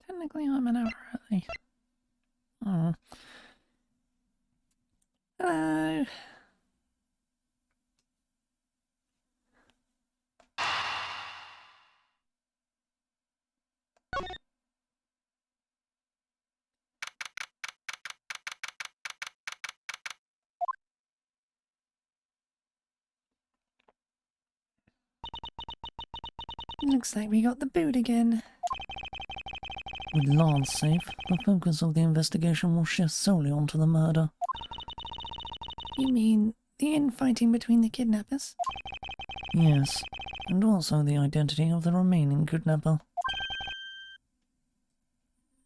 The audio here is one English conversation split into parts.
Technically, I'm an hour early. Oh. Hello. Looks like we got the boot again. With Lance safe, the focus of the investigation will shift solely onto the murder. You mean the infighting between the kidnappers? Yes, and also the identity of the remaining kidnapper.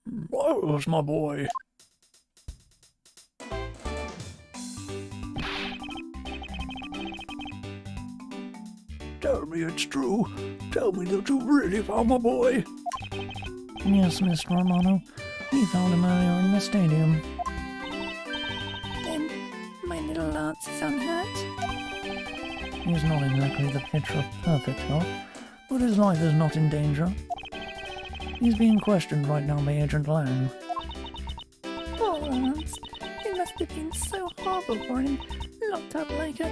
Miles, my boy. Tell me it's true. Tell me that you really found my boy. Yes, Mr. Romano. We found him earlier in the stadium. Then my little Lance is unhurt? He's not exactly the picture of perfect health, but his life is not in danger. He's being questioned right now by Agent Lang. Poor Lance. It must have been so horrible for him, locked up like a...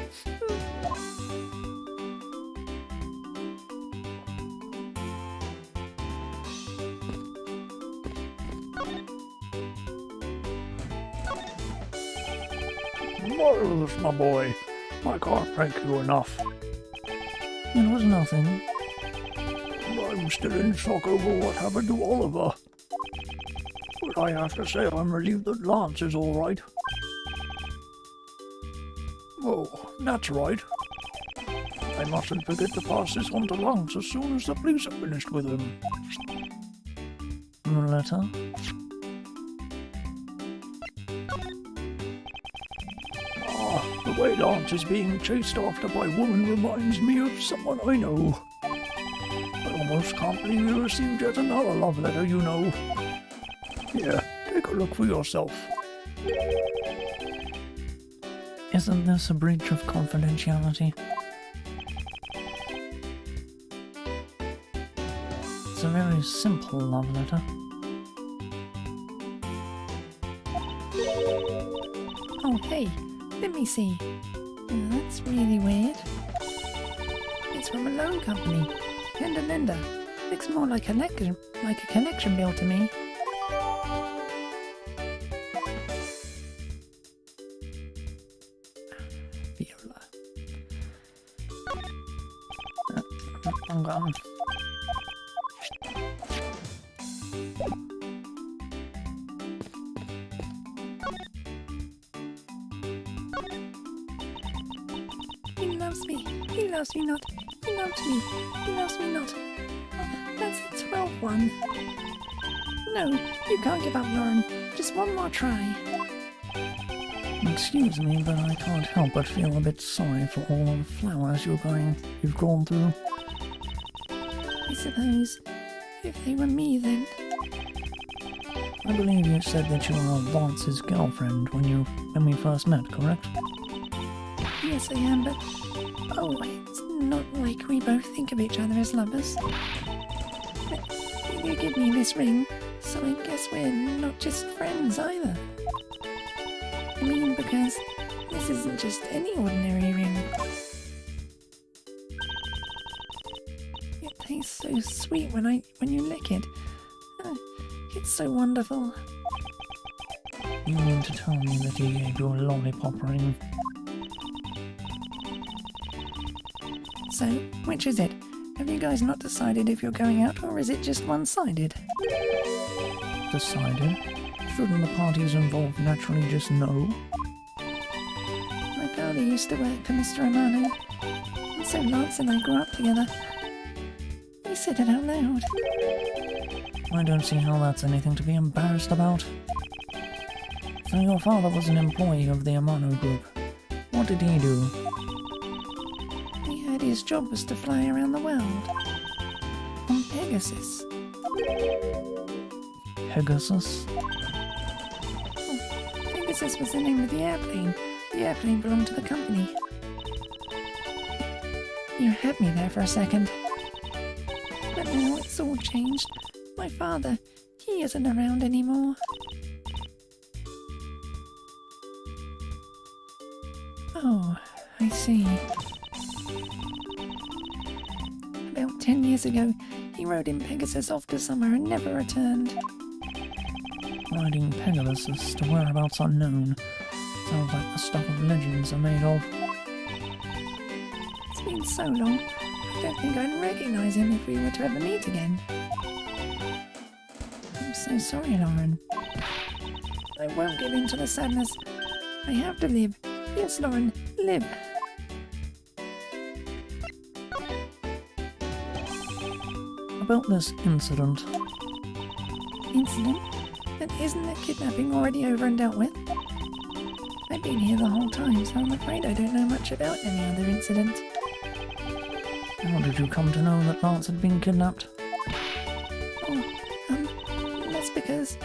Miles, my boy. I can't thank you enough. It was nothing. I'm still in shock over what happened to Oliver. But I have to say I'm relieved that Lance is alright. Oh, that's right. I mustn't forget to pass this on to Lance as soon as the police are finished with him. The letter? The way Lance is being chased after by women reminds me of someone I know. I almost can't believe you received yet another love letter, you know. Here, take a look for yourself. Isn't this a breach of confidentiality? It's a very simple love letter. Oh, hey, let me see. That's really weird. It's from a loan company. Lender lender. Looks more like a connection bill to me. Viola. I'm gone. He loves me. He loves me not. He loves me. He loves me not. That's a 12 one. No, you can't give up, Lauren. Just one more try. Excuse me, but I can't help but feel a bit sorry for all the flowers you've gone through. I suppose if they were me, then. I believe you said that you were Lance's girlfriend when we first met, correct? Yes, I am, but oh, it's not like we both think of each other as lovers. But you give me this ring, so I guess we're not just friends either. I mean, because this isn't just any ordinary ring. It tastes so sweet when you lick it. It's so wonderful. You mean to tell me that he gave you a lollipop ring? So, which is it? Have you guys not decided if you're going out, or is it just one-sided? Decided? Shouldn't the parties involved naturally just know? My father used to work for Mr. Romano, and so Lance and I grew up together. He said it out loud. I don't see how that's anything to be embarrassed about. So your father was an employee of the Amano Group. What did he do? He heard his job was to fly around the world. On Pegasus. Pegasus? Oh, Pegasus was the name of the airplane. The airplane belonged to the company. You had me there for a second. But now it's all changed. My father, he isn't around anymore. Oh, I see. About 10 years ago, he rode in Pegasus off to somewhere and never returned. Riding Pegasus to whereabouts unknown. Sounds like the stuff of legends are made of. It's been so long, I don't think I'd recognise him if we were to ever meet again. I'm so sorry, Lauren. I won't give in to the sadness. I have to live. Yes, Lauren, live. About this incident. Incident? But isn't the kidnapping already over and dealt with? I've been here the whole time, so I'm afraid I don't know much about any other incident. How did you come to know that Lance had been kidnapped? Oh, that's because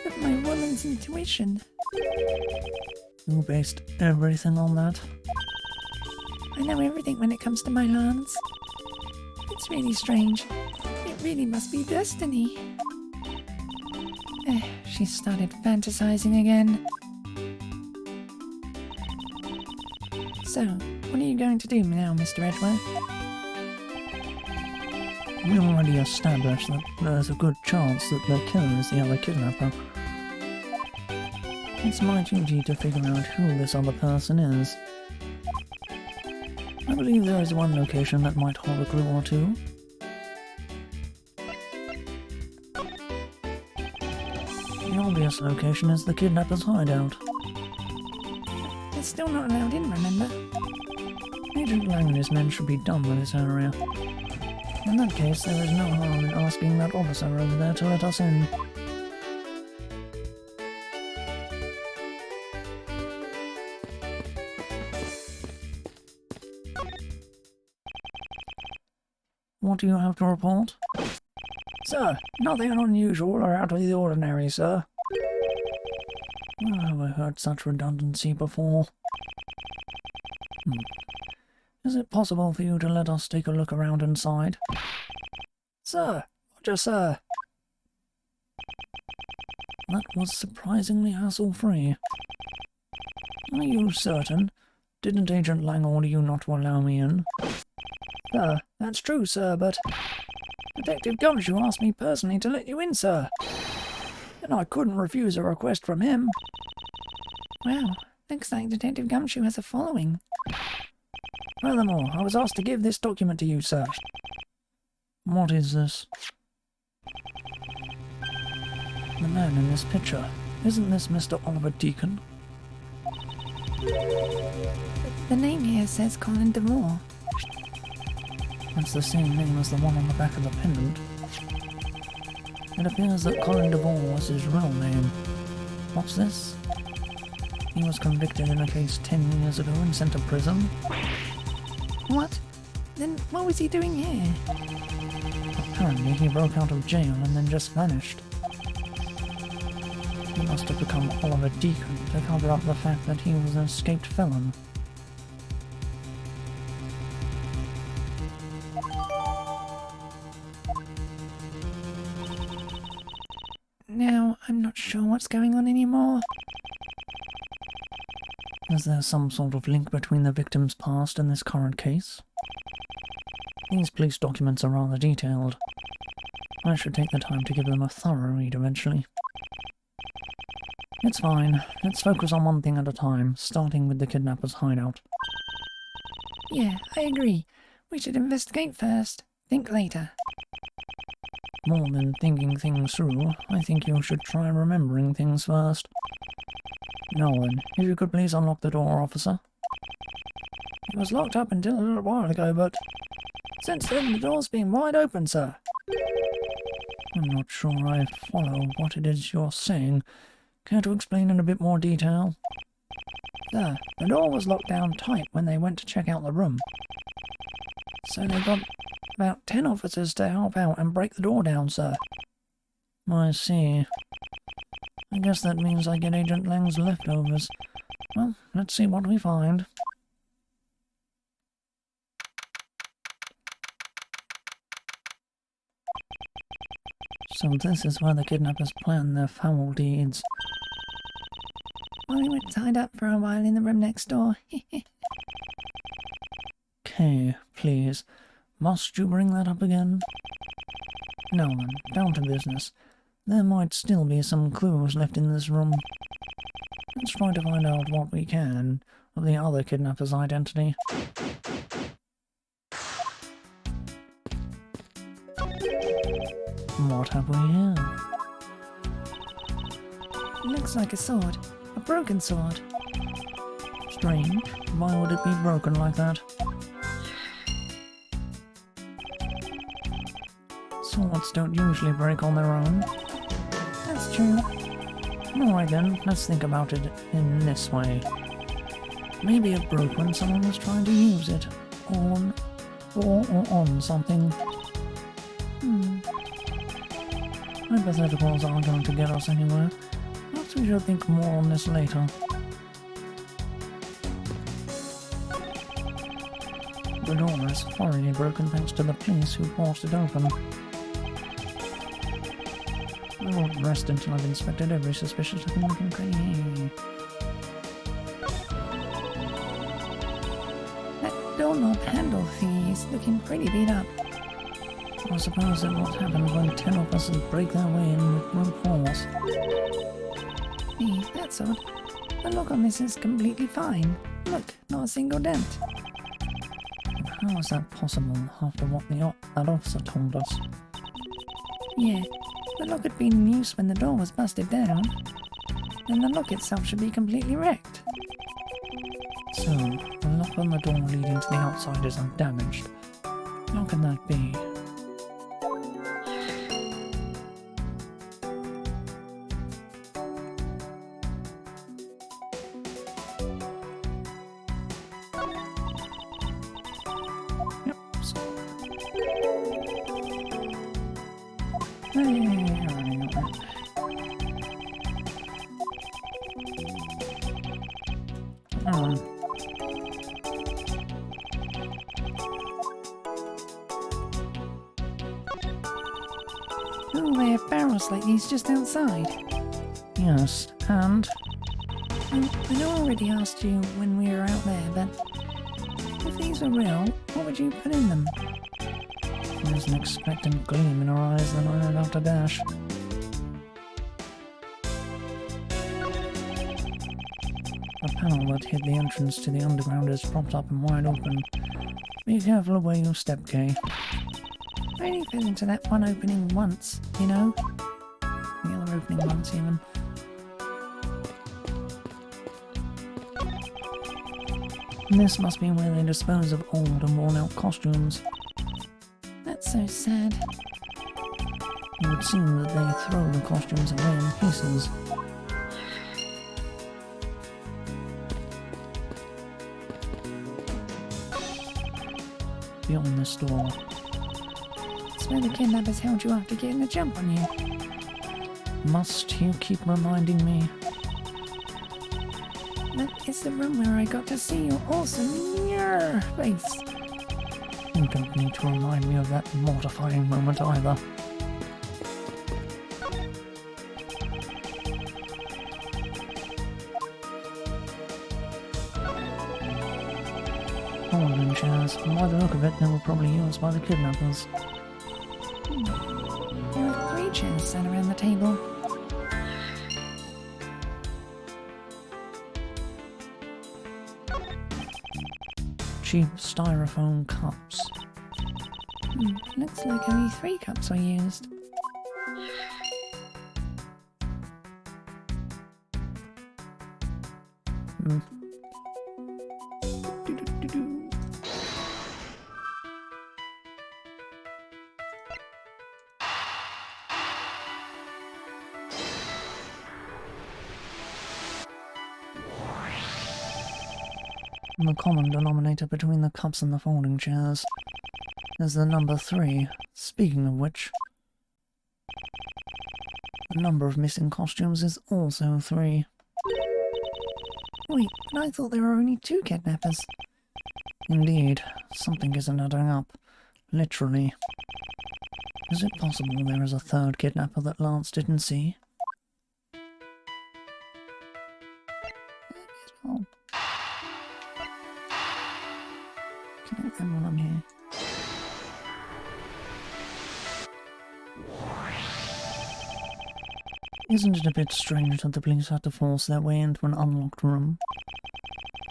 of my woman's intuition. You based everything on that? I know everything when it comes to my Lance. It's really strange. It really must be destiny. She started fantasizing again. So, what are you going to do now, Mr. Edgeworth? We already established that there's a good chance that the killer is the other kidnapper. It's my duty to figure out who this other person is. I believe there is one location that might hold a clue or two. The obvious location is the kidnapper's hideout. It's still not allowed in, remember? Agent Lang and his men should be done with this area. In that case, there is no harm in asking that officer over there to let us in. What do you have to report? Sir, nothing unusual or out of the ordinary, sir. Where have I heard such redundancy before? Is it possible for you to let us take a look around inside? Sir, Roger, sir. That was surprisingly hassle-free. Are you certain? Didn't Agent Lang order you not to allow me in? Sir, that's true, sir, but Detective Gumshoe asked me personally to let you in, sir. And I couldn't refuse a request from him. Wow, looks like Detective Gumshoe has a following. Furthermore, I was asked to give this document to you, sir. What is this? The man in this picture. Isn't this Mr. Oliver Deacon? The name here says Colin DeMore. That's the same name as the one on the back of the pendant. It appears that Colin DeVore was his real name. What's this? He was convicted in a case 10 years ago and sent to prison. What? Then what was he doing here? Apparently he broke out of jail and then just vanished. He must have become Oliver Deacon to cover up the fact that he was an escaped felon. Now, I'm not sure what's going on anymore. Is there some sort of link between the victim's past and this current case? These police documents are rather detailed. I should take the time to give them a thorough read eventually. It's fine. Let's focus on one thing at a time, starting with the kidnapper's hideout. Yeah, I agree. We should investigate first. Think later. More than thinking things through, I think you should try remembering things first. Now then, if you could please unlock the door, officer. It was locked up until a little while ago, but since then the door's been wide open, sir. I'm not sure I follow what it is you're saying. Care to explain in a bit more detail? Sir, the door was locked down tight when they went to check out the room. So they got about 10 officers to help out and break the door down, sir. I see. I guess that means I get Agent Lang's leftovers. Well, let's see what we find. So this is where the kidnappers plan their foul deeds. Well, we were tied up for a while in the room next door. Okay, please. Must you bring that up again? Now then, down to business. There might still be some clues left in this room. Let's try to find out what we can of the other kidnapper's identity. What have we here? Looks like a sword. A broken sword. Strange. Why would it be broken like that? Swords don't usually break on their own. That's true. Alright then, let's think about it in this way. Maybe it broke when someone was trying to use it on or on something. Hypotheticals aren't going to get us anywhere. Perhaps we should think more on this later. The door is already broken thanks to the police who forced it open. I won't rest until I've inspected every suspicious looking crate. That doorknob handle thingy is looking pretty beat up. I suppose that what happens when 10 officers break their way in with brute force. Hey, that's odd. The lock on this is completely fine. Look, not a single dent. How is that possible after what that officer told us? Yeah, the lock had been in use when the door was busted down. And the lock itself should be completely wrecked. So, the lock on the door leading to the outside is undamaged. How can that be? Oh, they have barrels like these just outside. Yes, and? I know I already asked you when we were out there, but if these were real, what would you put in them? There's an expectant gleam in her eyes, then I let out a dash. The panel that hid the entrance to the underground is propped up and wide open. Be careful of where you step, Kay. I only fell into that one opening once, you know? The other opening once, even. This must be where they dispose of old and worn-out costumes. That's so sad. It would seem that they throw the costumes away in pieces. Beyond this door. It's where the kidnappers held you after getting the jump on you. Must you keep reminding me? That is the room where I got to see your awesome face. You don't need to remind me of that mortifying moment either. Folding chairs. By the look of it, they were probably used by the kidnappers. There are 3 chairs set around the table. Cheap styrofoam cups. Looks like only 3 cups were used. The common denominator between the cups and the folding chairs is the number 3. Speaking of which, the number of missing costumes is also 3. Wait, but I thought there were only 2 kidnappers. Indeed, something isn't adding up. Literally. Is it possible there is a third kidnapper that Lance didn't see? Oh, Connect them while I'm here. Isn't it a bit strange that the police had to force their way into an unlocked room?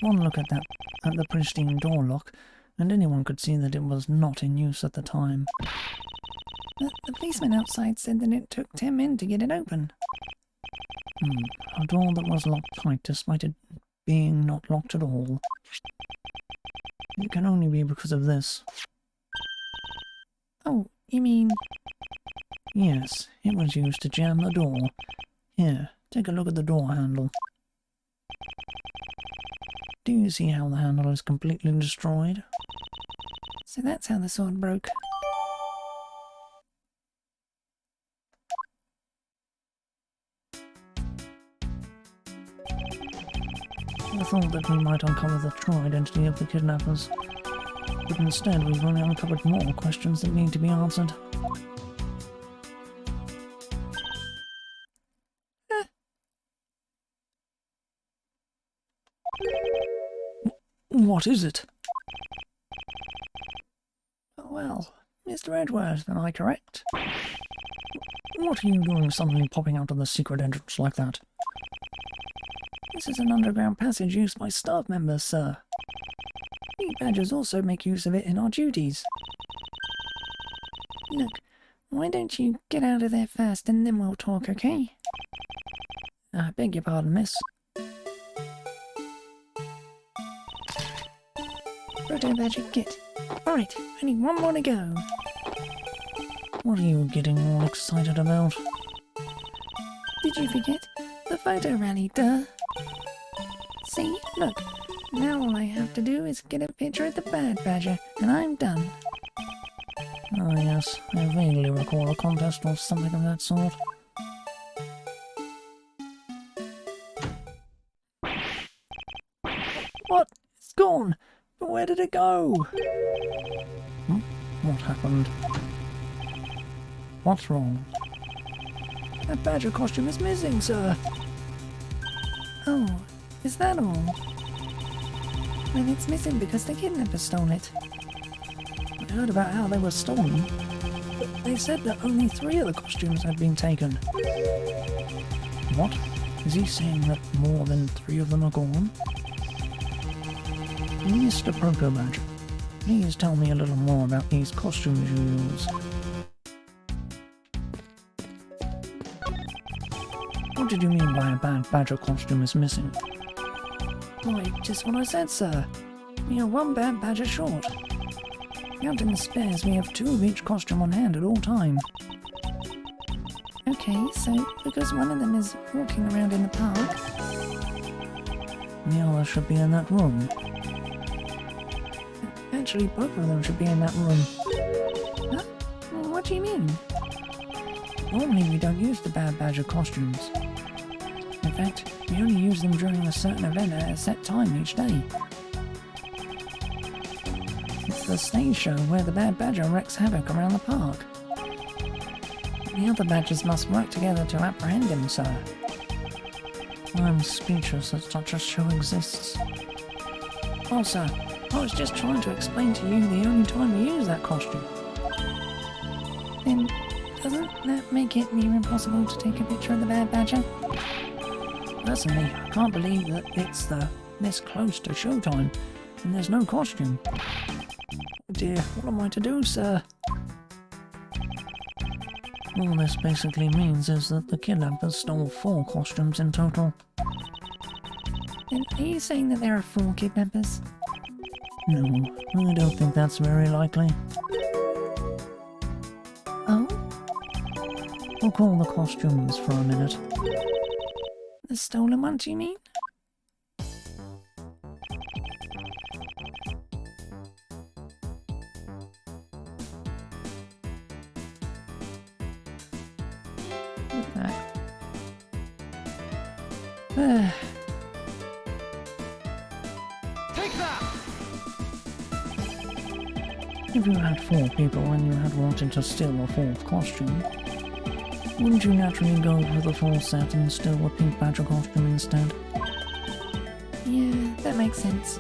One look at the pristine door lock, and anyone could see that it was not in use at the time. the policeman outside said that it took 10 men to get it open. A door that was locked tight despite it being not locked at all. It can only be because of this. Oh, you mean... Yes, it was used to jam the door. Here, take a look at the door handle. Do you see how the handle is completely destroyed? So that's how the sword broke. I thought that we might uncover the true identity of the kidnappers, but instead we've only uncovered more questions that need to be answered. What is it? Well, Mr. Edgeworth, am I correct? What are you doing suddenly popping out of the secret entrance like that? This is an underground passage used by staff members, sir. We badgers also make use of it in our duties. Look, why don't you get out of there first and then we'll talk, okay? I beg your pardon, miss. Proto Badger Kit. Alright, only one more to go. What are you getting all excited about? Did you forget? The photo rally, duh. See, look. Now all I have to do is get a picture of the bad badger, and I'm done. Ah yes, I vaguely recall a contest or something of that sort. What? It's gone! But where did it go? What happened? What's wrong? That badger costume is missing, sir. Oh, is that all? Well, it's missing because the kidnappers stole it. I heard about how they were stolen, but they said that only 3 of the costumes had been taken. What? Is he saying that more than 3 of them are gone? Mr. Proto Badger, please tell me a little more about these costumes you use. What did you mean by a bad badger costume is missing? Why, just what I said, sir. We are 1 bad badger short. Counting the spares, we have 2 of each costume on hand at all time. Okay, so because one of them is walking around in the park... The other should be in that room. Actually, both of them should be in that room. Huh? What do you mean? Normally we don't use the bad badger costumes. In fact, we only use them during a certain event at a set time each day. It's the stage show where the bad badger wreaks havoc around the park. The other badgers must work together to apprehend him, sir. I'm speechless that such a show exists. Oh, sir, I was just trying to explain to you the only time we use that costume. Then, doesn't that make it near impossible to take a picture of the bad badger? Personally, I can't believe that it's this close to showtime and there's no costume. Oh dear, what am I to do, sir? All this basically means is that the kidnappers stole 4 costumes in total. Then are you saying that there are 4 kidnappers? No, I don't think that's very likely. Oh? We'll call the costumes for a minute. The stolen ones, you mean? Take that! If you had 4 people and you had wanted to steal a 4th costume, wouldn't you naturally go for the full set and steal a pink badger costume instead? Yeah, that makes sense.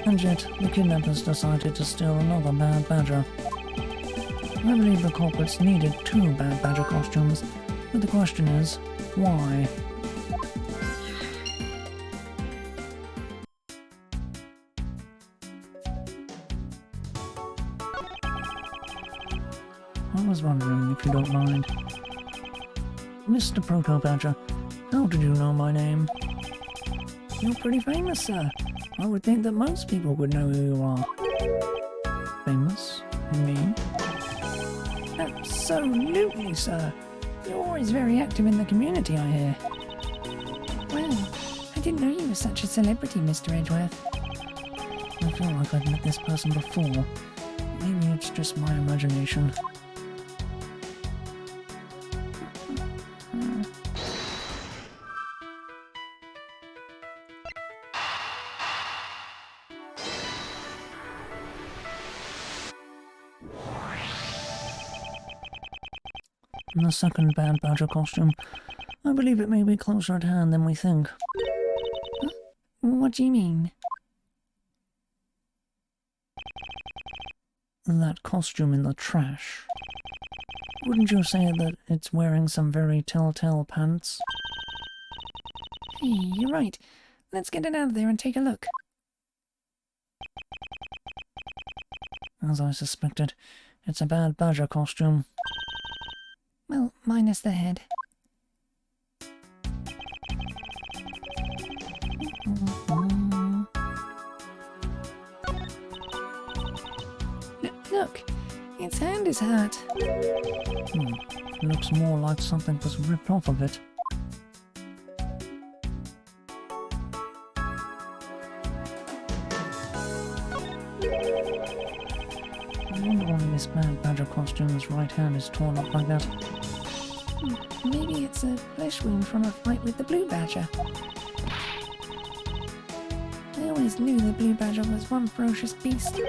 And yet, the kidnappers decided to steal another bad badger. I believe the culprits needed 2 bad badger costumes, but the question is, why? I was wondering if you don't mind. Mr. Proto Badger, how did you know my name? You're pretty famous, sir. I would think that most people would know who you are. Famous? Me? Absolutely, sir. You're always very active in the community, I hear. Well, I didn't know you were such a celebrity, Mr. Edgeworth. I feel like I've met this person before. Maybe it's just my imagination. The second bad badger costume. I believe it may be closer at hand than we think. Huh? What do you mean? That costume in the trash. Wouldn't you say that it's wearing some very telltale pants? Hey, you're right. Let's get it out of there and take a look. As I suspected, it's a bad badger costume. Well, minus the head. Look, its hand is hurt. Looks more like something was ripped off of it. I wonder why this bad badger costume's right hand is torn up like that. Maybe it's a flesh wound from a fight with the blue badger. I always knew the blue badger was one ferocious beast.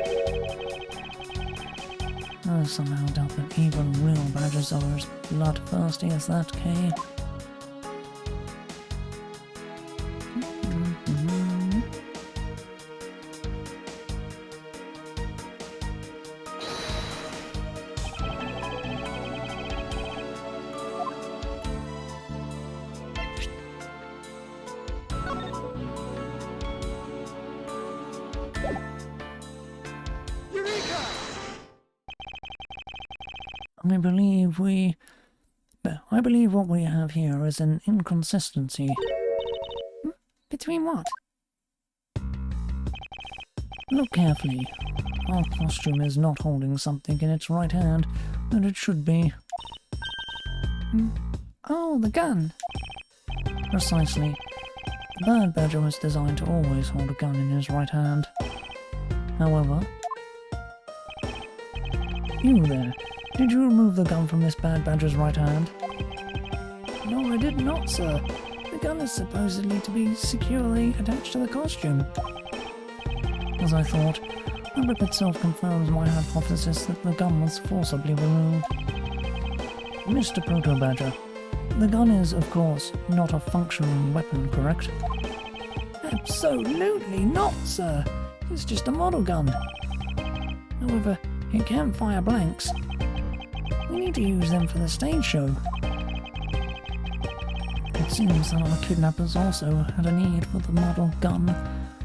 I somehow doubt that even real badgers are as bloodthirsty as that, Kay. I believe what we have here is an inconsistency. Between what? Look carefully. Our costume is not holding something in its right hand that it should be. Oh, the gun. Precisely. The bad badger was designed to always hold a gun in his right hand. However... You there. Did you remove the gun from this bad badger's right hand? No, I did not, sir. The gun is supposedly to be securely attached to the costume. As I thought, the rip itself confirms my hypothesis that the gun was forcibly removed. Mr. Proto-Badger, the gun is, of course, not a functioning weapon, correct? Absolutely not, sir. It's just a model gun. However, it can fire blanks. We need to use them for the stage show. It seems that our kidnappers also had a need for the model gun,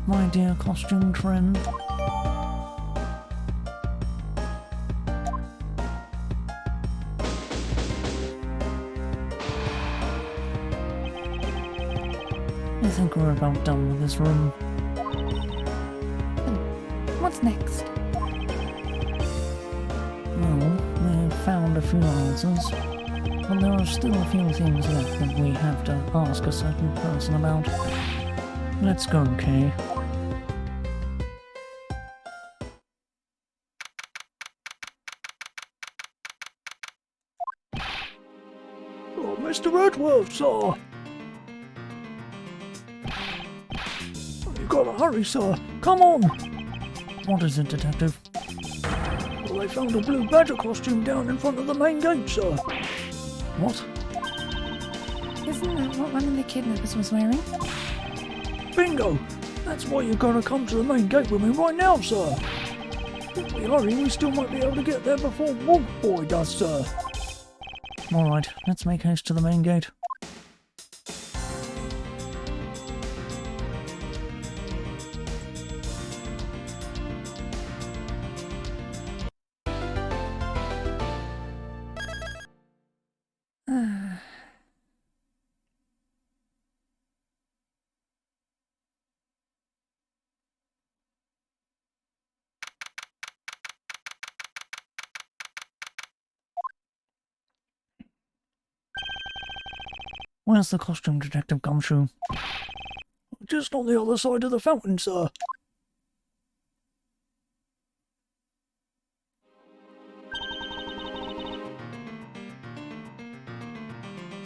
my dear costume friend. I think we're about done with this room. What's next? Well, we've found a few answers, but there are still a few things left that we have to ask a certain person about. Let's go, Kay. Oh, Mr. Edgeworth, sir. You gotta hurry, sir. Come on. What is it, Detective? Well, they found a blue badger costume down in front of the main gate, sir. What? Isn't that what one of the kidnappers was wearing? Bingo! That's why you're gonna come to the main gate with me right now, sir. If we hurry, we still might be able to get there before Wolf Boy does, sir. Alright, let's make haste to the main gate. Where's the costume, Detective Gumshoe? Just on the other side of the fountain, sir.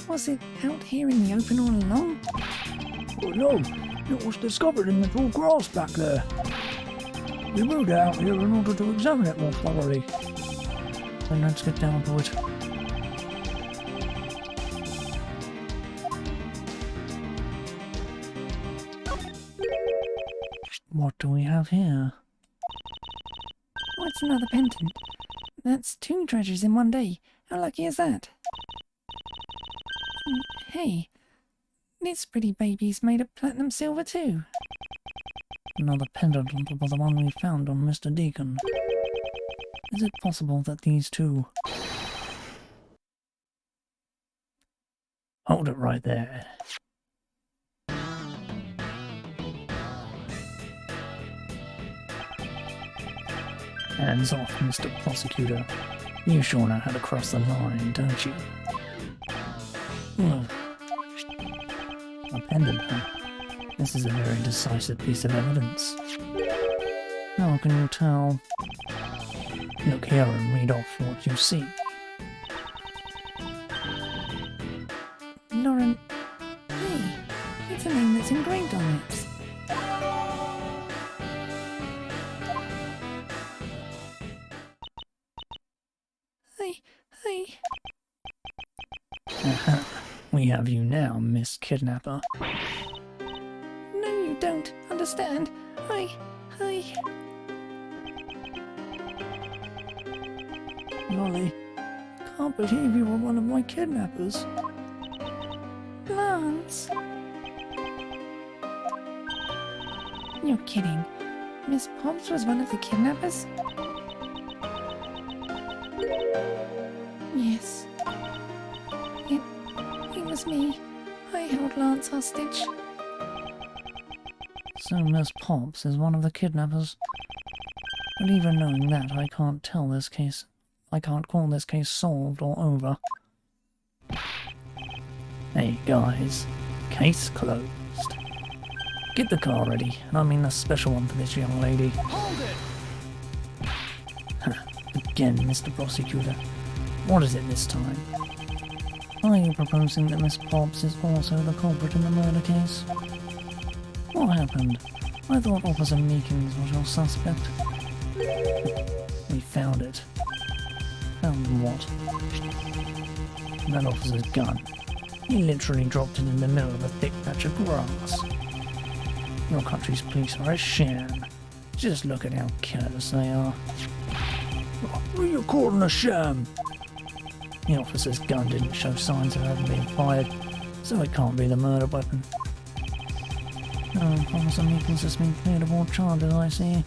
Was it out here in the open all along? Oh no, it was discovered in the tall grass back there. We moved it out here in order to examine it more thoroughly. Then let's get down to it. What do we have here? Oh, it's another pendant. That's 2 treasures in one day. How lucky is that? Hey, this pretty baby's made of platinum silver too. Another pendant on top of the one we found on Mr. Deacon. Is it possible that these two... Hold it right there. Hands off, Mr. Prosecutor. You sure know how to cross the line, don't you? A pendant, huh? This is a very decisive piece of evidence. How can you tell? Look here and read off what you see. Lauren. Hey, it's a name that's engraved on it. Hey. We have you now, Miss Kidnapper. No, you don't understand. Hi. Lolly, can't believe you were one of my kidnappers. Lance. You're kidding. Miss Pops was one of the kidnappers? Yes. It was me. I held Lance hostage. So Miss Pops is one of the kidnappers. But even knowing that, I can't call this case solved or over. Hey guys, case closed. Get the car ready, and I mean the special one for this young lady. Hold it! Again, Mr. Prosecutor. What is it this time? Are you proposing that Miss Pops is also the culprit in the murder case? What happened? I thought Officer Meekins was your suspect. We found it. Found what? That officer's gun. He literally dropped it in the middle of a thick patch of grass. Your country's police are a sham. Just look at how careless they are. What are you calling a sham? The officer's gun didn't show signs of having been fired, so it can't be the murder weapon. Oh, Officer Meekins has been cleared of all charges, I see.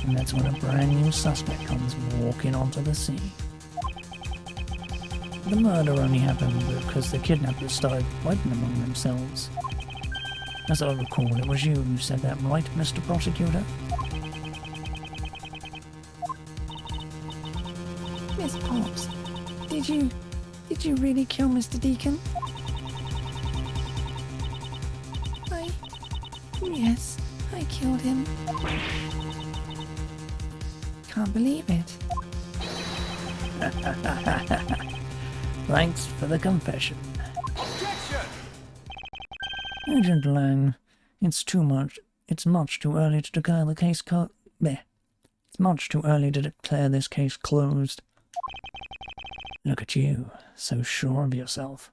And that's when a brand new suspect comes walking onto the scene. The murder only happened because the kidnappers started fighting among themselves. As I recall, it was you who said that, right, Mr. Prosecutor? Miss Pops, did you really kill Mr. Deacon? Yes, I killed him. Can't believe it. Thanks for the confession. Objection! Agent Lang, it's much too early to declare the case much too early to declare this case closed. Look at you, so sure of yourself.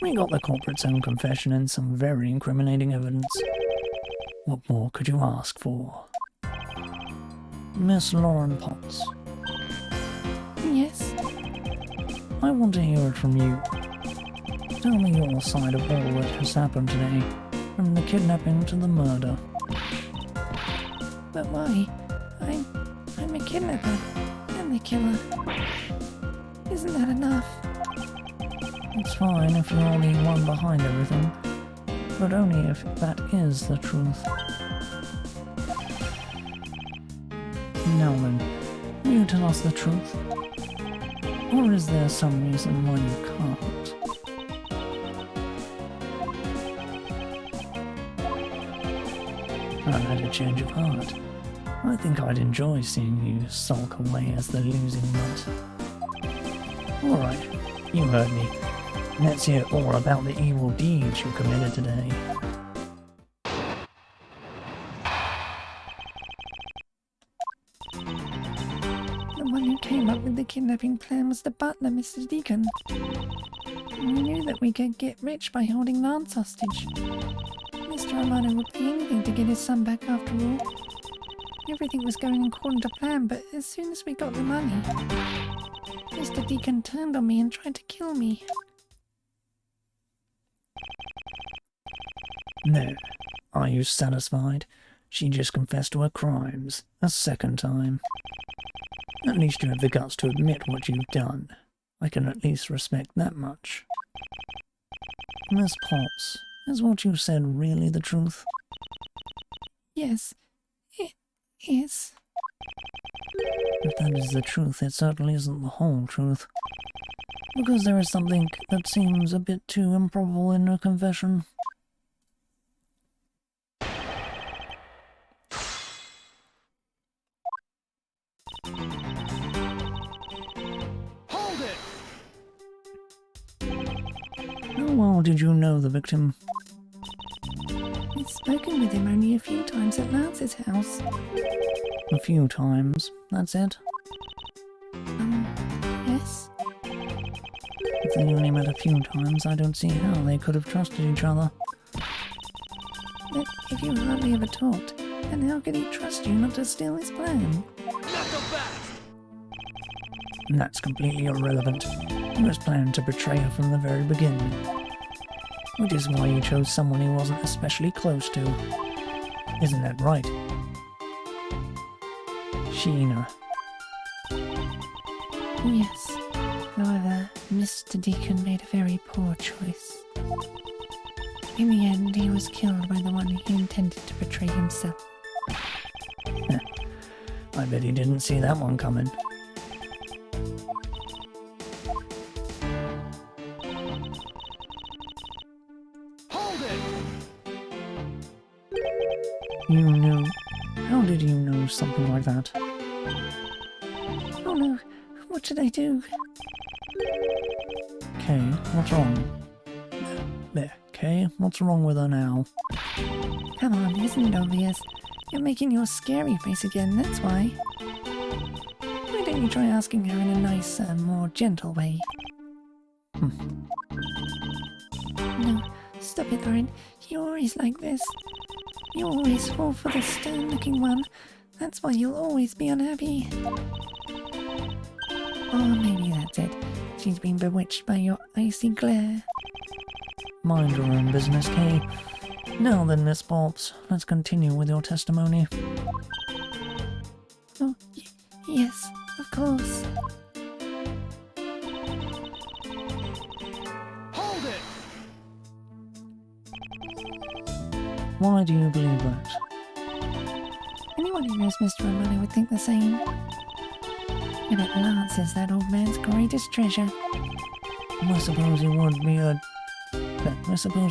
We got the culprit's own confession and some very incriminating evidence. What more could you ask for? Miss Lauren Potts. Yes? I want to hear it from you. Tell me your side of all that has happened today, from the kidnapping to the murder. But why? I'm a kidnapper and the killer. Isn't that enough? It's fine if you're the one behind everything, but only if that is the truth. Now then, will you tell us the truth? Or is there some reason why you can't? I've had a change of heart. I think I'd enjoy seeing you sulk away as the losing nut. Alright, you heard me. Let's hear all about the evil deeds you committed today. The one who came up with the kidnapping plan was the butler, Mr. Deacon. We knew that we could get rich by holding Lance hostage. Mr. Romano would pay anything to get his son back after all. Everything was going according to plan, but as soon as we got the money, Mr. Deacon turned on me and tried to kill me. No. Are you satisfied? She just confessed to her crimes, a second time. At least you have the guts to admit what you've done. I can at least respect that much. Miss Potts, is what you said really the truth? Yes, it is. If that is the truth, it certainly isn't the whole truth. Because there is something that seems a bit too improbable in her confession. Hold it! How well did you know the victim? I've spoken with him only a few times at Lance's house. A few times, that's it? Yes? If they only met a few times, I don't see how they could have trusted each other. But if you hardly ever talked, then how could he trust you not to steal his plan? Not so fast! And that's completely irrelevant. He was planning to betray her from the very beginning. Which is why he chose someone he wasn't especially close to. Isn't that right? Sheena. Yes. However, Mr. Deacon made a very poor choice. In the end, he was killed by the one he intended to betray himself. I bet he didn't see that one coming. Hold it! You knew? How did you know something like that? Oh no, what should I do? Kay, what's wrong? There, Kay, what's wrong with her now? Come on, isn't it obvious? You're making your scary face again, that's why. Why don't you try asking her in a nicer, more gentle way? No, stop it, Lauren. You're always like this. You always fall for the stern-looking one. That's why you'll always be unhappy. Or maybe that's it. She's been bewitched by your icy glare. Mind your own business, Kay. Now then, Miss Potts, let's continue with your testimony. Oh, yes, of course. Hold it! Why do you believe that? Anyone who knows Mr. Romano would think the same. I bet Lance is that old man's greatest treasure. I suppose he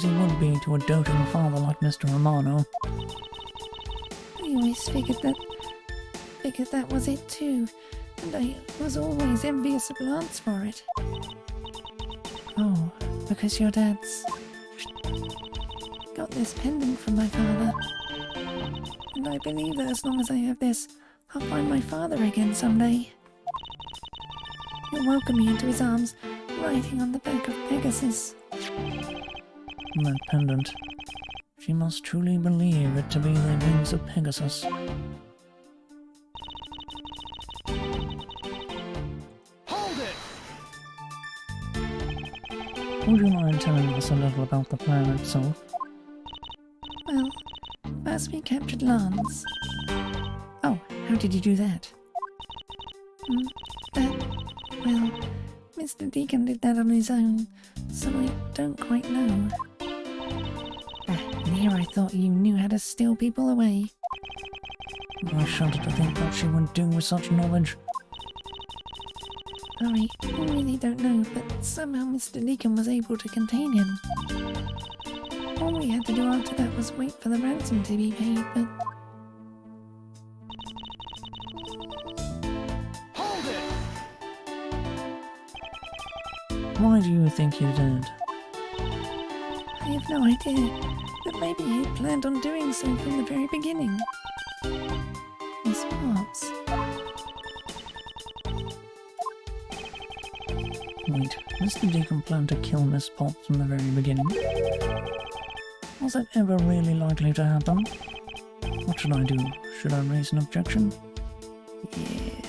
would be to a doting father like Mr. Romano. I always figured that was it too, and I was always envious of Lance for it. Oh, because your dad's got this pendant from my father. And I believe that as long as I have this, I'll find my father again someday. He'll welcome me into his arms, riding on the back of Pegasus. That pendant. She must truly believe it to be the wings of Pegasus. Hold it! Would you mind telling us a little about the plan itself? Well, first we captured Lance. Oh, how did you do that? Well, Mr. Deacon did that on his own, so I don't quite know. And here I thought you knew how to steal people away. I shudder to think what she would do with such knowledge. Sorry, I really don't know, but somehow Mr. Deacon was able to contain him. All we had to do after that was wait for the ransom to be paid, but... Hold it! Why do you think you did? I have no idea, but maybe he had planned on doing so from the very beginning. Miss Potts. Wait, Mr. Deacon planned to kill Miss Potts from the very beginning? Was that ever really likely to happen? What should I do? Should I raise an objection? Yeah.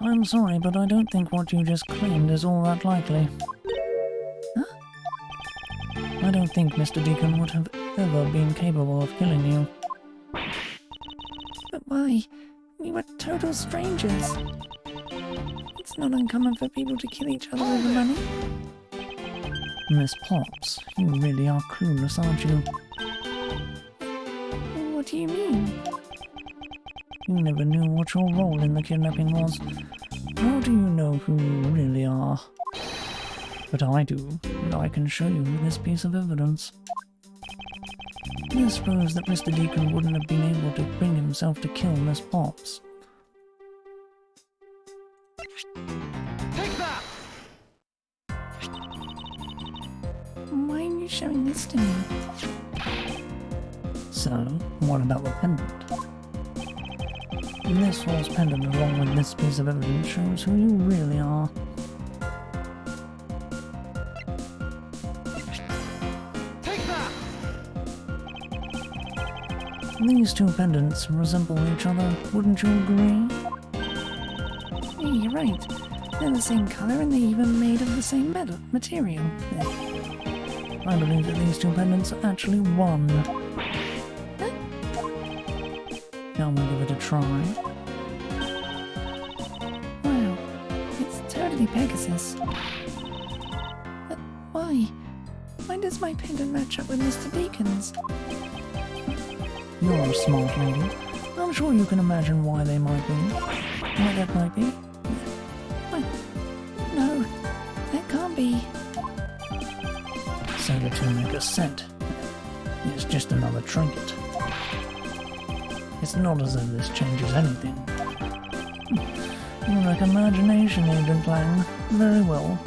I'm sorry, but I don't think what you just claimed is all that likely. Huh? I don't think Mr. Deacon would have ever been capable of killing you. But why? We were total strangers. It's not uncommon for people to kill each other over money. Miss Potts, you really are clueless, aren't you? What do you mean? You never knew what your role in the kidnapping was. How do you know who you really are? But I do, and I can show you this piece of evidence. This proves that Mr. Deacon wouldn't have been able to bring himself to kill Miss Potts. Take that! Why are you showing this to me? So, what about the pendant? This false pendant along with this piece of evidence shows who you really are. Take that! These two pendants resemble each other, wouldn't you agree? Yeah, you're right. They're the same colour and they're even made of the same material. I believe that these two pendants are actually one. Now we'll give it a try. Wow, it's totally Pegasus. But why? Why does my pendant match up with Mr. Deacon's? You're a smart lady. I'm sure you can imagine why they might be. Why that might be. No, that can't be. So the two make a set. It's just another trinket. It's not as if this changes anything. Your imagination, Agent Lang. Very well.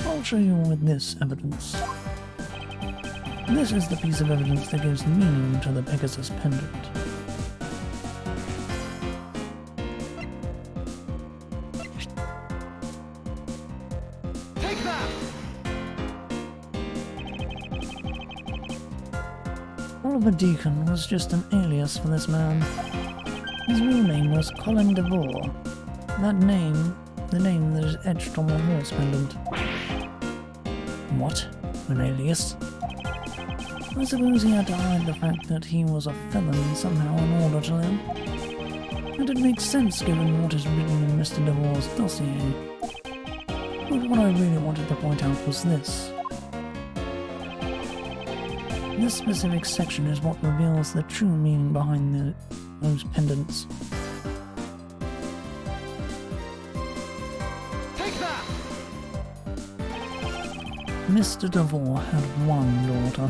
I'll show you with this evidence. This is the piece of evidence that gives meaning to the Pegasus pendant. Take that! Oliver Deacon was just an alias for this man. His real name was Colin DeVore. That name, the name that is etched on the horse pendant. What? An alias? I suppose he had to hide the fact that he was a felon somehow in order to live. And it makes sense given what is written in Mr. DeVore's dossier. But what I really wanted to point out was this. This specific section is what reveals the true meaning behind those pendants. Take that! Mr. DeVore had one daughter,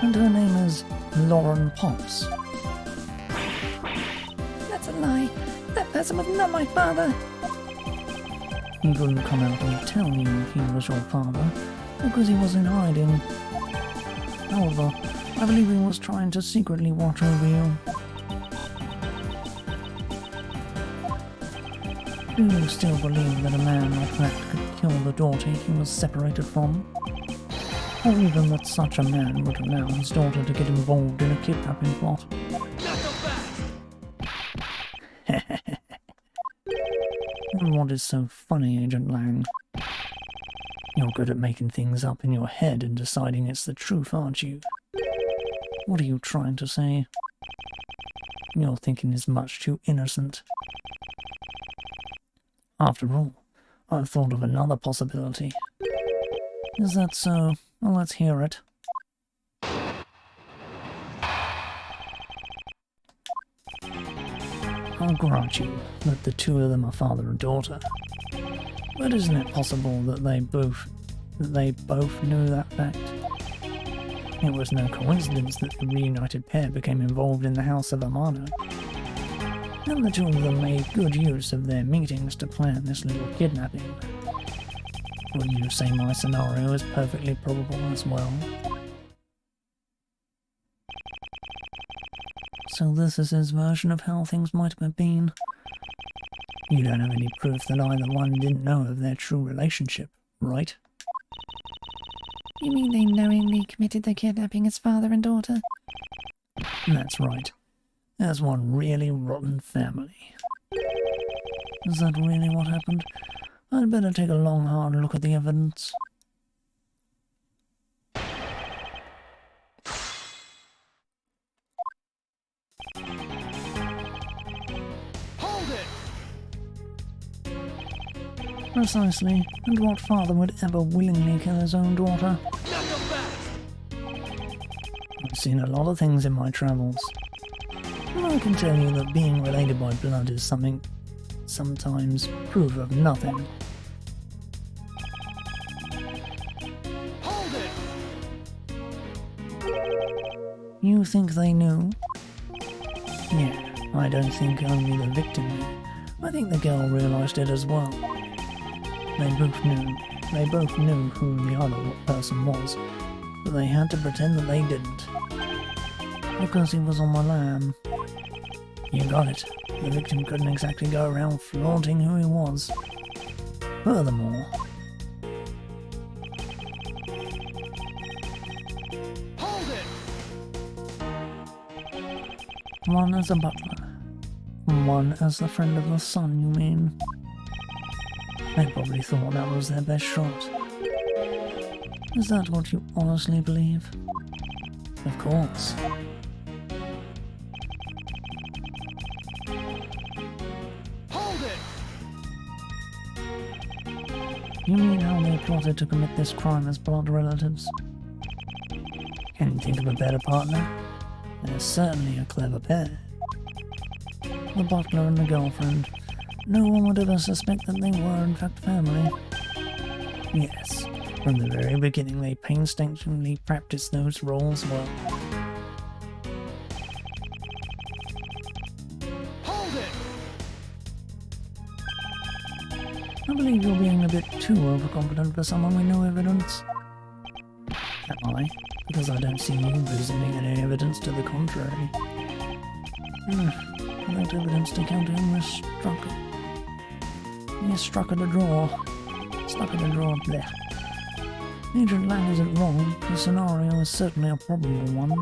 and her name is Lauren Potts. That's a lie. That person was not my father. He couldn't come out and tell you he was your father, because he was in hiding. However, I believe he was trying to secretly watch over you. Do you still believe that a man like that could kill the daughter he was separated from? Or even that such a man would allow his daughter to get involved in a kidnapping plot? What is so funny, Agent Lang? You're good at making things up in your head and deciding it's the truth, aren't you? What are you trying to say? Your thinking is much too innocent. After all, I've thought of another possibility. Is that so? Well, let's hear it. I'll grant you that the two of them are father and daughter. But isn't it possible that they both knew that fact? It was no coincidence that the reunited pair became involved in the House of Amano. And the two of them made good use of their meetings to plan this little kidnapping. Would you say my scenario is perfectly probable as well? So this is his version of how things might have been. You don't have any proof that either one didn't know of their true relationship, right? You mean they knowingly committed the kidnapping as father and daughter? That's right. As one really rotten family. Is that really what happened? I'd better take a long, hard look at the evidence. Hold it! Precisely. And what father would ever willingly kill his own daughter? I've seen a lot of things in my travels. And I can tell you that being related by blood is sometimes proof of nothing. Hold it! You think they knew? Yeah, I don't think only the victim knew. I think the girl realised it as well. They both knew who the other person was, but they had to pretend that they didn't. Because he was on the lam. You got it. The victim couldn't exactly go around flaunting who he was. Furthermore, Hold it! one as a butler, one as the friend of the son, you mean? They probably thought that was their best shot. Is that what you honestly believe? Of course. Hold it! You mean how they plotted to commit this crime as blood relatives? Can you think of a better partner? They're certainly a clever pair. The butler and the girlfriend. No one would ever suspect that they were in fact family. Yes, from the very beginning they painstakingly practiced those roles well. Hold it! I believe you're being a bit too overconfident for someone with no evidence. Am I? Because I don't see you presenting any evidence to the contrary. Without evidence to counter him, we're struck at a draw. Stuck at a draw, bleh. Agent Lang isn't wrong. The scenario is certainly a probable one.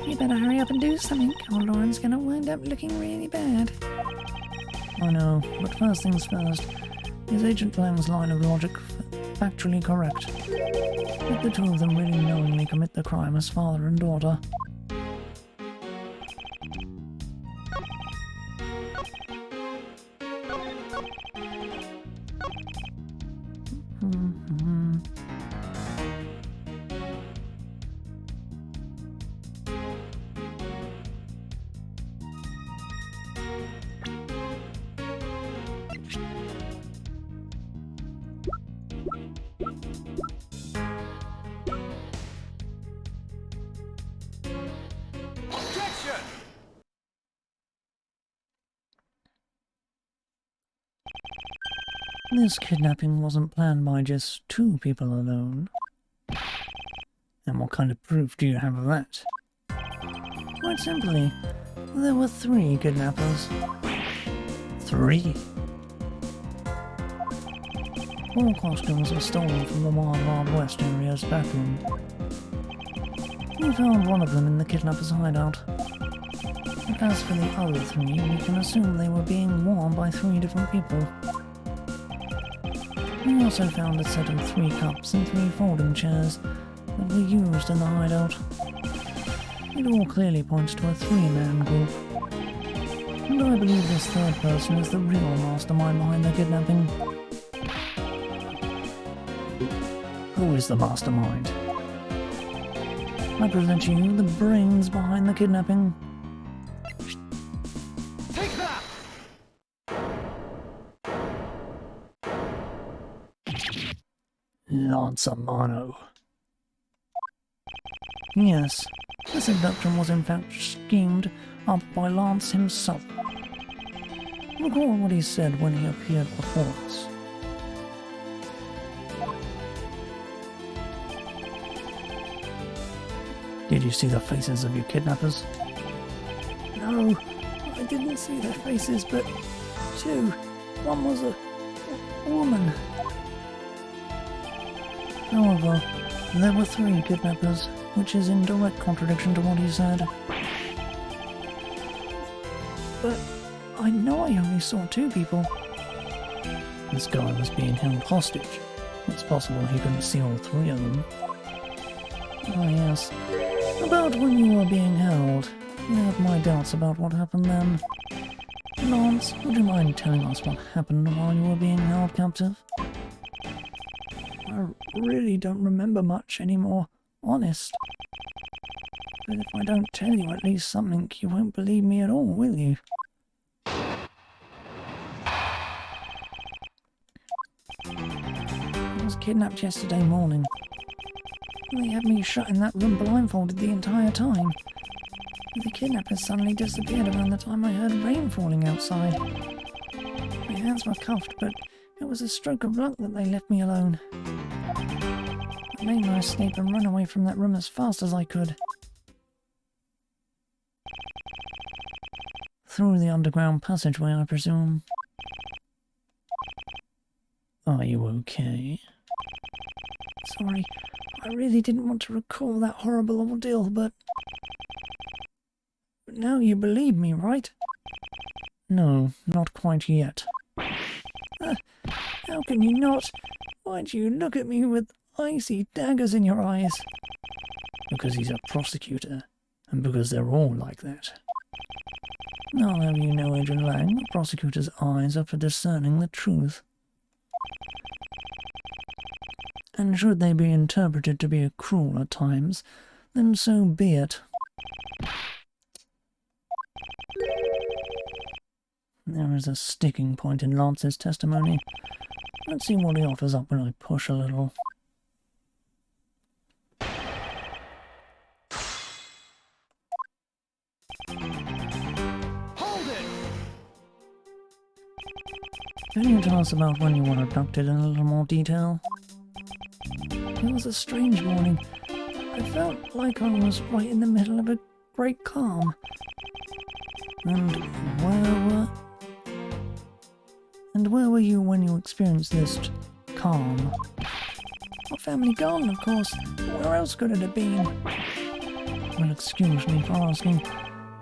You better hurry up and do something, or Lauren's gonna wind up looking really bad. I know, but first things first. Is Agent Lang's line of logic factually correct? Did the two of them really knowingly commit the crime as father and daughter? Objection! This kidnapping wasn't planned by just two people alone. And what kind of proof do you have of that? Quite simply, there were 3 kidnappers. 3? All costumes were stolen from the Wild West area's backroom. We found one of them in the kidnapper's hideout. But as for the other 3, we can assume they were being worn by 3 different people. We also found a set of 3 cups and 3 folding chairs that were used in the hideout. It all clearly points to a 3-man group. And I believe this 3rd person is the real mastermind behind the kidnapping. Who is the mastermind? I present you the brains behind the kidnapping. Take that! Lance Amano. Yes, this abduction was in fact schemed up by Lance himself. Recall what he said when he appeared before us. Did you see the faces of your kidnappers? No, I didn't see their faces, but 2. One was a woman. However, there were 3 kidnappers, which is in direct contradiction to what he said. But I know I only saw 2 people. This guy was being held hostage. It's possible he couldn't see all 3 of them. Ah yes, about when you were being held. I have my doubts about what happened then. Lance, would you mind telling us what happened while you were being held captive? I really don't remember much anymore, honest. But if I don't tell you at least something, you won't believe me at all, will you? I was kidnapped yesterday morning. They had me shut in that room blindfolded the entire time. The kidnappers suddenly disappeared around the time I heard rain falling outside. My hands were cuffed, but it was a stroke of luck that they left me alone. I made my escape and run away from that room as fast as I could. Through the underground passageway, I presume. Are you okay? Sorry, I really didn't want to recall that horrible ordeal, but now you believe me, right? No, not quite yet. How can you not? Why do you look at me with icy daggers in your eyes? Because he's a prosecutor, and because they're all like that. I'll have you know, Agent Lang, the prosecutor's eyes are for discerning the truth. And should they be interpreted to be cruel at times, then so be it. There is a sticking point in Lance's testimony. Let's see what he offers up when I push a little. Hold it! Can you tell us about when you were abducted in a little more detail? It was a strange morning. I felt like I was right in the middle of a great calm. And where were you when you experienced this calm? Our family gone, of course. Where else could it have been? Well, excuse me for asking.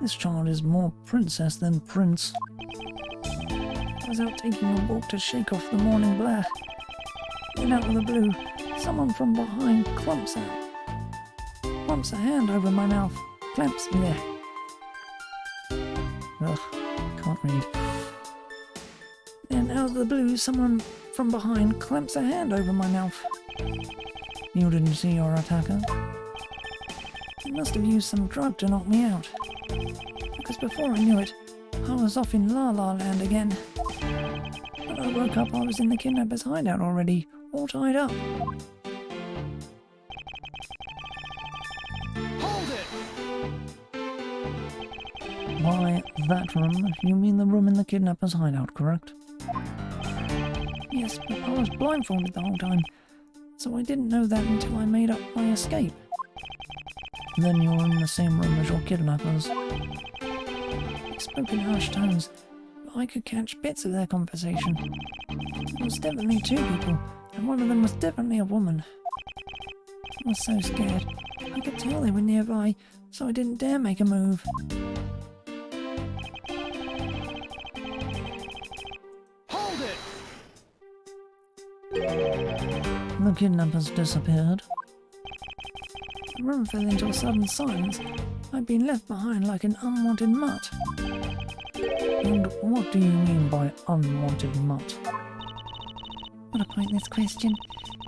This child is more princess than prince. I was out taking a walk to shake off the morning blare. Then out of the blue, someone from behind clumps a hand over my mouth, clamps me there. Ugh, can't read. Then out of the blue, someone from behind clamps a hand over my mouth. You didn't see your attacker? He must have used some drug to knock me out. Because before I knew it, I was off in La La Land again. When I woke up, I was in the kidnapper's hideout already, all tied up. Hold it! By that room, you mean the room in the kidnapper's hideout, correct? Yes, but I was blindfolded the whole time, so I didn't know that until I made up my escape. Then you were in the same room as your kidnappers. They spoke in hushed tones, but I could catch bits of their conversation. There was definitely 2 people, and one of them was definitely a woman. I was so scared. I could tell they were nearby, so I didn't dare make a move. Hold it! The kidnappers disappeared. The room fell into a sudden silence. I'd been left behind like an unwanted mutt. And what do you mean by unwanted mutt? What a pointless question.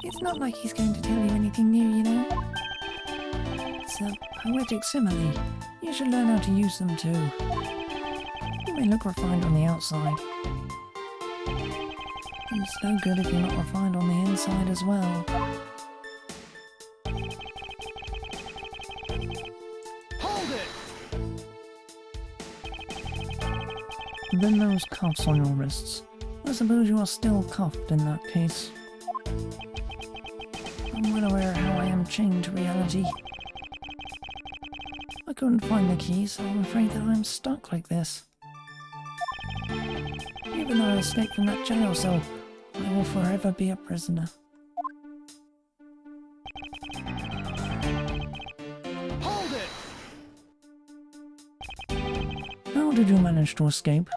It's not like he's going to tell you anything new, you know. It's a poetic simile. You should learn how to use them too. You may look refined on the outside. And it's no good if you're not refined on the inside as well. Hold it! Then those cuffs on your wrists. I suppose you are still cuffed in that case. I'm well aware how I am chained to reality. I couldn't find the key, so I'm afraid that I'm stuck like this. Even though I escaped from that jail cell, I will forever be a prisoner. Hold it! How did you manage to escape?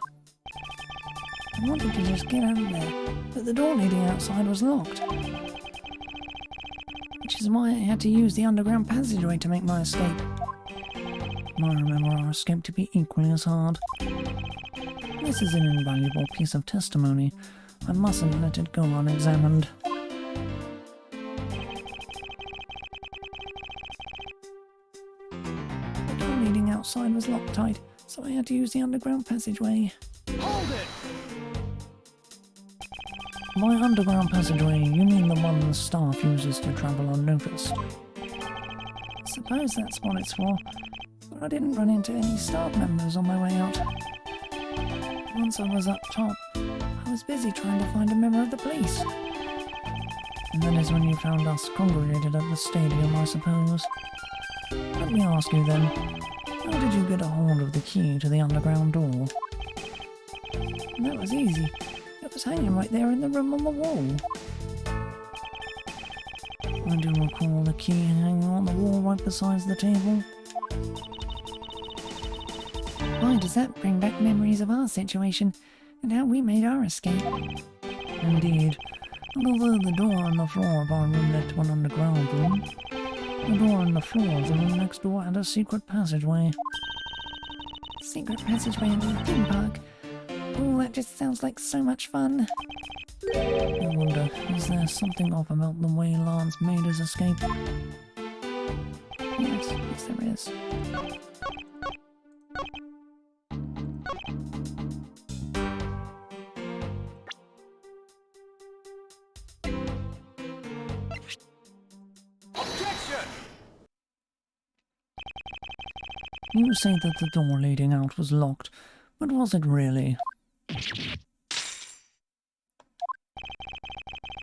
I wanted to just get out of there, but the door leading outside was locked. Which is why I had to use the underground passageway to make my escape. I remember our escape to be equally as hard. This is an invaluable piece of testimony. I mustn't let it go unexamined. The door leading outside was locked tight, so I had to use the underground passageway. Hold it! By underground passageway, you mean the one the staff uses to travel unnoticed. I suppose that's what it's for, but I didn't run into any staff members on my way out. Once I was up top, I was busy trying to find a member of the police. And that is when you found us congregated at the stadium, I suppose. Let me ask you then, how did you get a hold of the key to the underground door? And that was easy. It was hanging right there in the room on the wall. I do recall the key hanging on the wall right beside the table. Why does that bring back memories of our situation and how we made our escape? Indeed, and although the door on the floor of our room led to an underground room, the door on the floor of the room next door had a secret passageway. Secret passageway into the theme park. Oh, that just sounds like so much fun. I wonder, is there something off about the way Lance made his escape? Yes, there is. Objection! You say that the door leading out was locked, but was it really?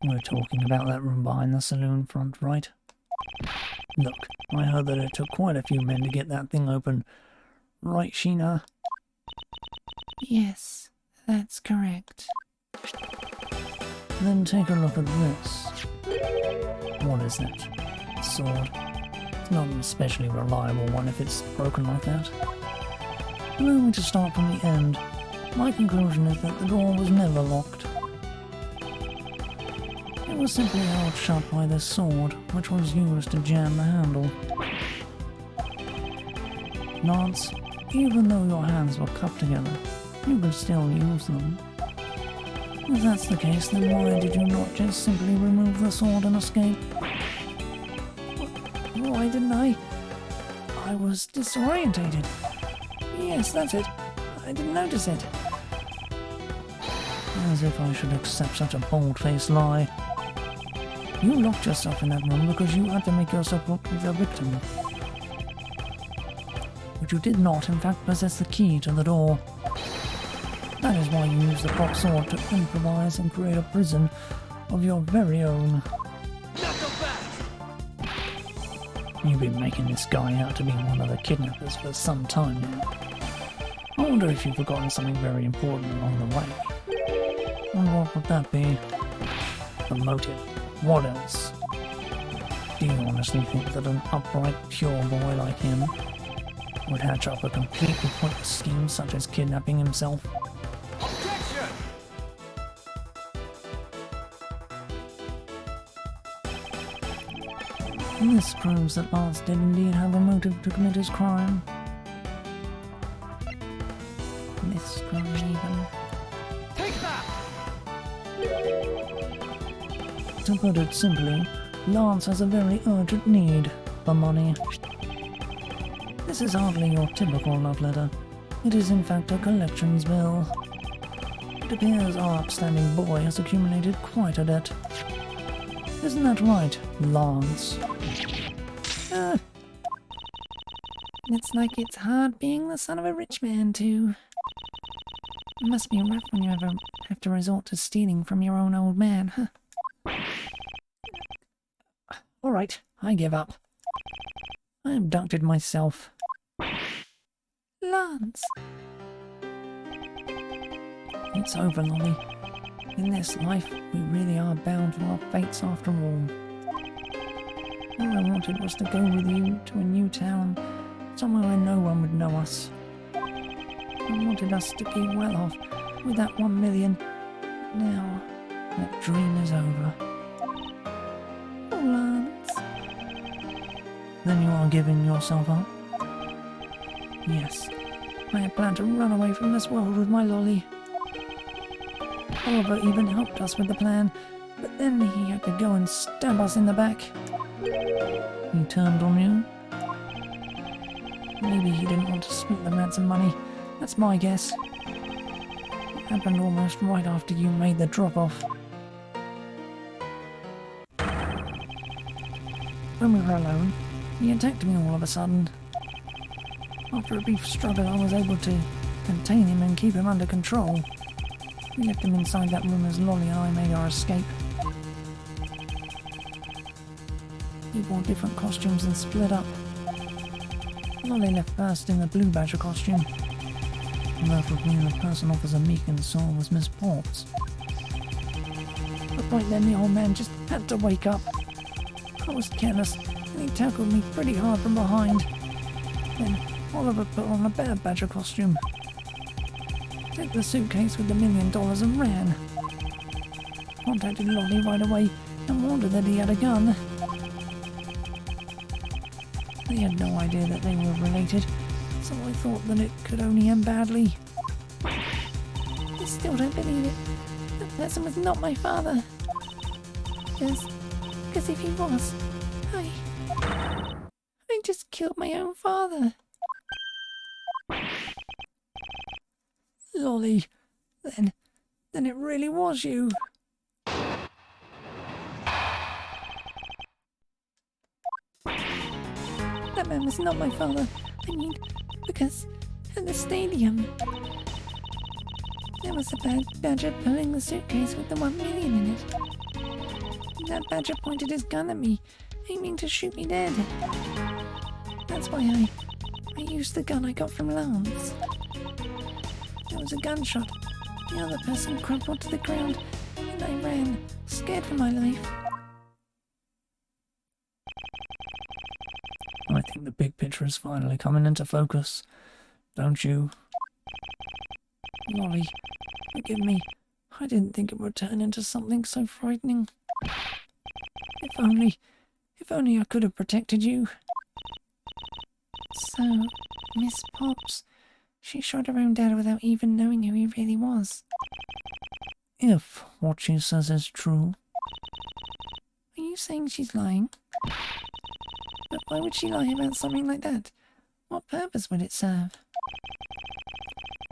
We're talking about that room behind the saloon front, right? Look, I heard that it took quite a few men to get that thing open. Right, Sheena? Yes, that's correct. Then take a look at this. What is that? Sword. It's not an especially reliable one if it's broken like that. Allow me to start from the end. My conclusion is that the door was never locked. It was simply held shut by this sword, which was used to jam the handle. Lance, even though your hands were cupped together, you could still use them. If that's the case, then why did you not just simply remove the sword and escape? Why didn't I? I was disorientated. Yes, that's it. I didn't notice it. As if I should accept such a bold-faced lie. You locked yourself in that room because you had to make yourself look like a victim. But you did not, in fact, possess the key to the door. That is why you used the prop sword to improvise and create a prison of your very own. Knuckle back! You've been making this guy out to be one of the kidnappers for some time now. I wonder if you've forgotten something very important along the way. And what would that be? The motive. What else? Do you honestly think that an upright, pure boy like him would hatch up a completely pointless scheme such as kidnapping himself? Objection! This proves that Lance did indeed have a motive to commit his crime. Miscreant. Take that! To put it simply, Lance has a very urgent need for money. This is hardly your typical love letter. It is in fact a collections bill. It appears our upstanding boy has accumulated quite a debt. Isn't that right, Lance? It's like it's hard being the son of a rich man, too. It must be rough when you ever have to resort to stealing from your own old man, huh? Alright, I give up. I abducted myself. Lance! It's over, Lolly. In this life, we really are bound to our fates after all. All I wanted was to go with you to a new town, somewhere where no one would know us. I wanted us to be well off with that 1 million. Now, that dream is over. Oh, Lance. Then you are giving yourself up? Yes. I had planned to run away from this world with my Lolly. Oliver even helped us with the plan, but then he had to go and stab us in the back. He turned on you? Maybe he didn't want to split the ransom money. That's my guess. It happened almost right after you made the drop-off. When we were alone, he attacked me all of a sudden. After a brief struggle, I was able to contain him and keep him under control. We left him inside that room as Lolly and I made our escape. We wore different costumes and split up. Lolly left first in the Blue Badger costume. Left with me and the person Officer Meekin saw was Miss Potts. But right then the old man just had to wake up. I was careless and he tackled me pretty hard from behind. Then Oliver put on a Bad Badger costume. Took the suitcase with the $1 million and ran. Contacted Lolly right away and warned her that he had a gun. They had no idea that they were related, so I thought that it could only end badly. I still don't believe it. That person was not my father. Because if he was, I just killed my own father. Lolly, then it really was you. That man was not my father. I mean, because at the stadium, there was a bad badger pulling the suitcase with the 1 million in it. That badger pointed his gun at me, aiming to shoot me dead. That's why I used the gun I got from Lance. There was a gunshot. The other person crumpled to the ground, and I ran, scared for my life. I think the big picture is finally coming into focus, don't you? Lolly, forgive me. I didn't think it would turn into something so frightening. If only I could have protected you. So, Miss Potts, she shot her own dad without even knowing who he really was. If what she says is true. Are you saying she's lying? But why would she lie about something like that? What purpose would it serve?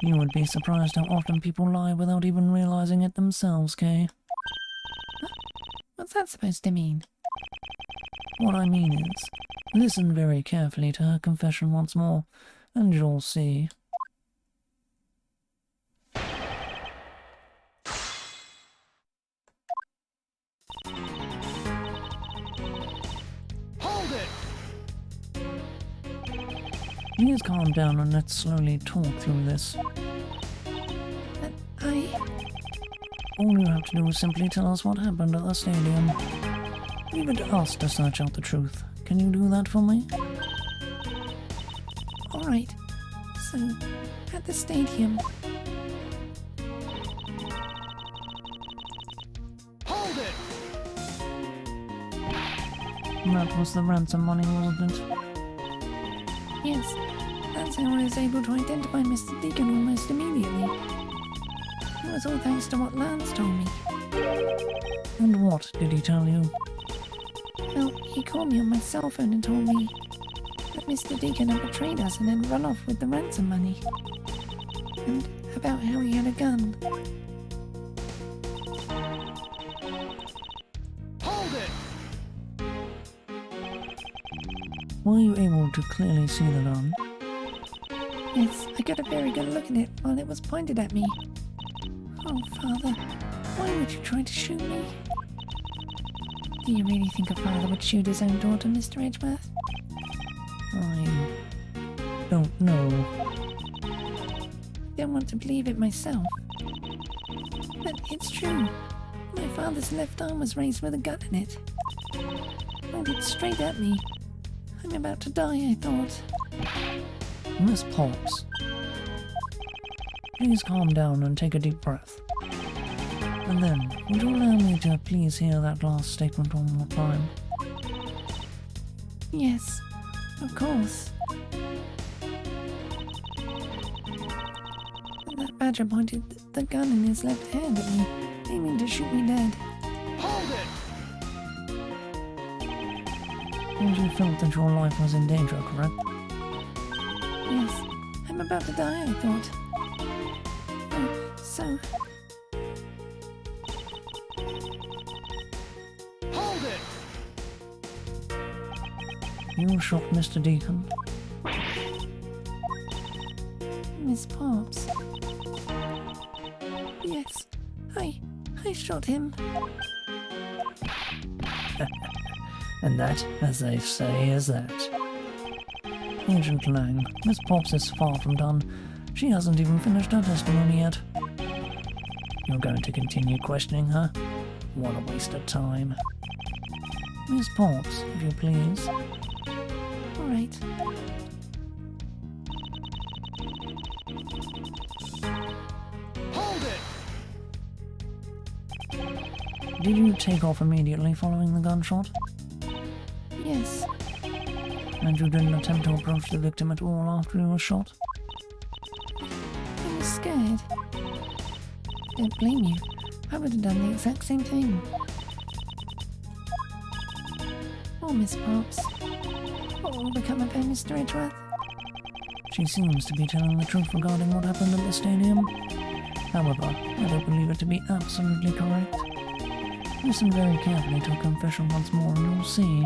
You would be surprised how often people lie without even realizing it themselves, Kay. Huh? What's that supposed to mean? What I mean is, listen very carefully to her confession once more, and you'll see. Hold it! Please calm down and let's slowly talk through this. But All you have to do is simply tell us what happened at the stadium. Leave it to us to search out the truth. Can you do that for me? Alright. So, at the stadium, Hold it! That was the ransom money, wasn't it? yes, that's how I was able to identify Mr. Deacon almost immediately. It was all thanks to what Lance told me. And what did he tell you? Well, he called me on my cell phone and told me that Mr. Deacon had betrayed us and had run off with the ransom money. And about how he had a gun. Hold it! Were you able to clearly see the gun? Yes, I got a very good look at it while it was pointed at me. Oh, Father, why would you try to shoot me? Do you really think a father would shoot his own daughter, Mr. Edgeworth? I don't know. I don't want to believe it myself. But it's true. My father's left arm was raised with a gun in it. Pointed straight at me. I'm about to die, I thought. Miss Potts, please calm down and take a deep breath. And then, would you allow me to please hear that last statement one more time? Yes, of course. That badger pointed the gun in his left hand at me, aiming to shoot me dead. Hold it! And you felt that your life was in danger, correct? Yes, I'm about to die, I thought. Oh, so... Hold it! You shot Mr. Deacon. Miss Pops. Yes, I shot him. And that, as they say, is that. Agent Lang, Miss Potts is far from done. She hasn't even finished her testimony yet. You're going to continue questioning her? What a waste of time. Miss Potts, if you please. Alright. Hold it! Did you take off immediately following the gunshot? Yes, And you didn't attempt to approach the victim at all after he was shot? I was scared. Don't blame you. I would have done the exact same thing. Oh, Miss Pops. What will become of her, Mr. Edgeworth? She seems to be telling the truth regarding what happened at the stadium. However, I don't believe it to be absolutely correct. Listen very carefully to a confession once more and you'll see.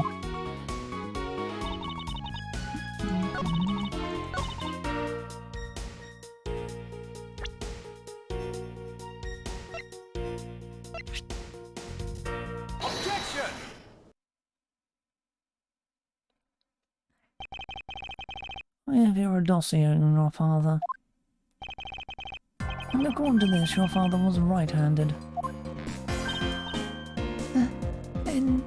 Objection! I have here a dossier on your father. And according to this, your father was right-handed. Then,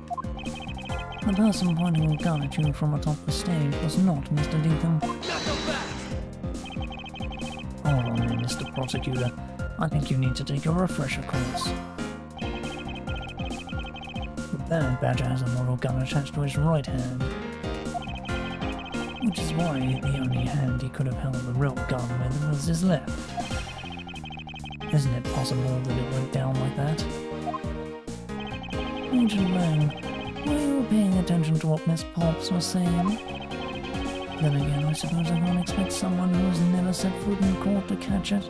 The person pointing a gun at you from atop the stage was not Mr. Deacon. Knuckle back! Hold on there, Mr. Prosecutor. I think you need to take a refresher course. The bad badger has a model gun attached to his right hand. Which is why the only hand he could have held the real gun with was his left. Isn't it possible that it went down like that? Agent Lang, were you paying attention to what Miss Potts was saying? Then again, I suppose I can't expect someone who has never set foot in court to catch it.